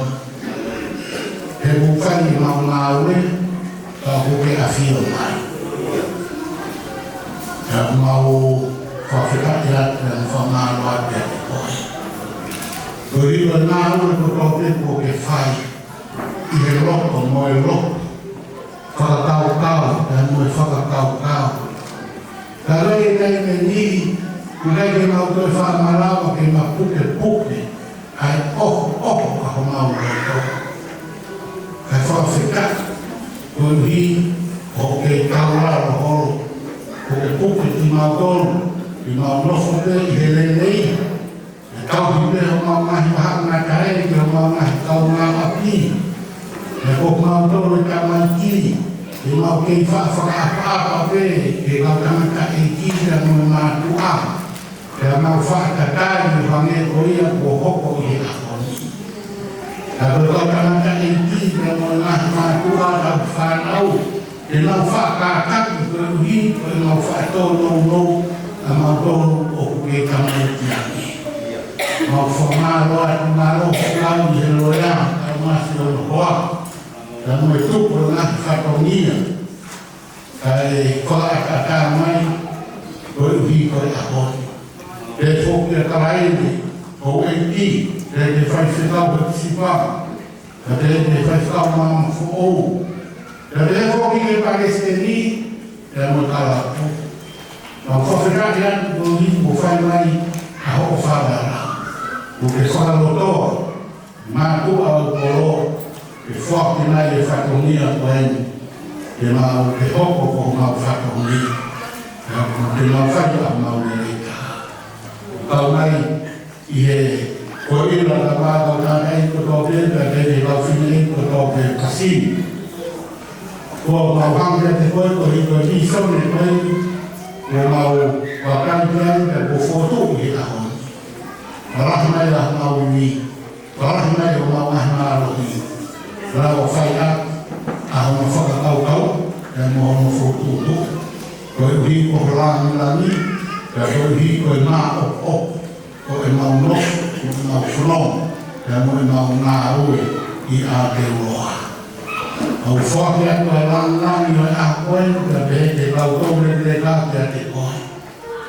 bukan mau ke avion mau fabrikat dan formal ke Jadi benar betul ke fai, ilok mau ilok, fakau dan mau fakau. Kalau ini Mulai dia mau tu faham malam, dia mau pukul, ay aku mau itu, ay fafikat, jadi kau lah pukul di mau nofol helelei, kau bila mau mahal nakai, dia mau kau api, kau mau tu kamaki. Dia mau apa dia mau kamaki dan mau doa. Dia mau kata panggil koya bohong koya akoni. Kalau kau nak ini dia mau Tuhan dan fanau. Dia mau kata berhi, dia mau tolong mau tolong koya kamu lagi. Mau malu kau jeloya, kau masih loh. Dan itu pernah katonia. Kalau kata mai berhi koya akoni. Dia fokus kelain ONG, dia festival participar, dia festival mampu, dia fokus Palestina, dia mengkalah. Mampu fikirkan bagi bukan lagi aku faham. Bukan soal loto, mampu awal polo, fokus lagi faktornya lain, dia mau dihokok mau faktornya, dia mau faktor mau mereka. Kau mai ia kau ini lah kau naik ke kopi dari kau sini ke kopi kasih kau mau hamil kau ini semua kau mau makan dan foto kita orang lah mau ini orang mau lagi kalau saya mau kau dan mau foto kau ini orang lagi Kalau kau mau mau fulong, dan mau nahu ia dewa. Au whakea kua langi o a koe, ka pehe te kautau le ka te a te koe.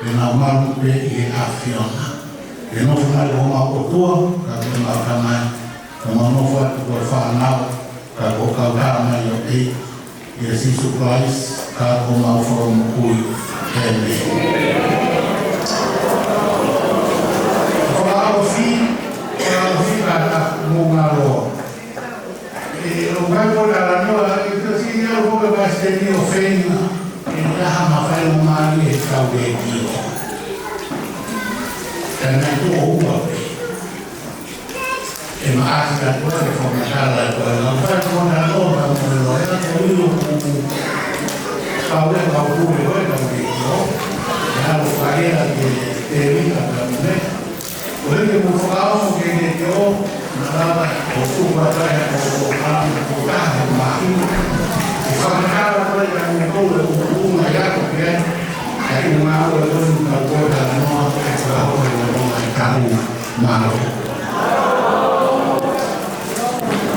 E nā maru pe i a whiona. E nofu nai o ma o tua, ka te ma kanai. Ka manofu atu kua whanau, ka o kautara mai o e. I a sisu Christ, ka o ma from kui. Amen. Whakao fi, ka ta mō ngā roa. O vai olhar a então se eu vou levar esse dia ofensa, ele já não vai uma ali talvez aqui. Também tu ouva. E mais que a coisa fomentar lá, não vai olhar logo a mulher, ela foi o talvez ao público também, não? Já o carreira de terina também. Por isso eu vou falar o que ele deu. Nada, o suba trae o carro máquina. E fabricava para ele uma gato que é uma água de uma coisa não é carro malo.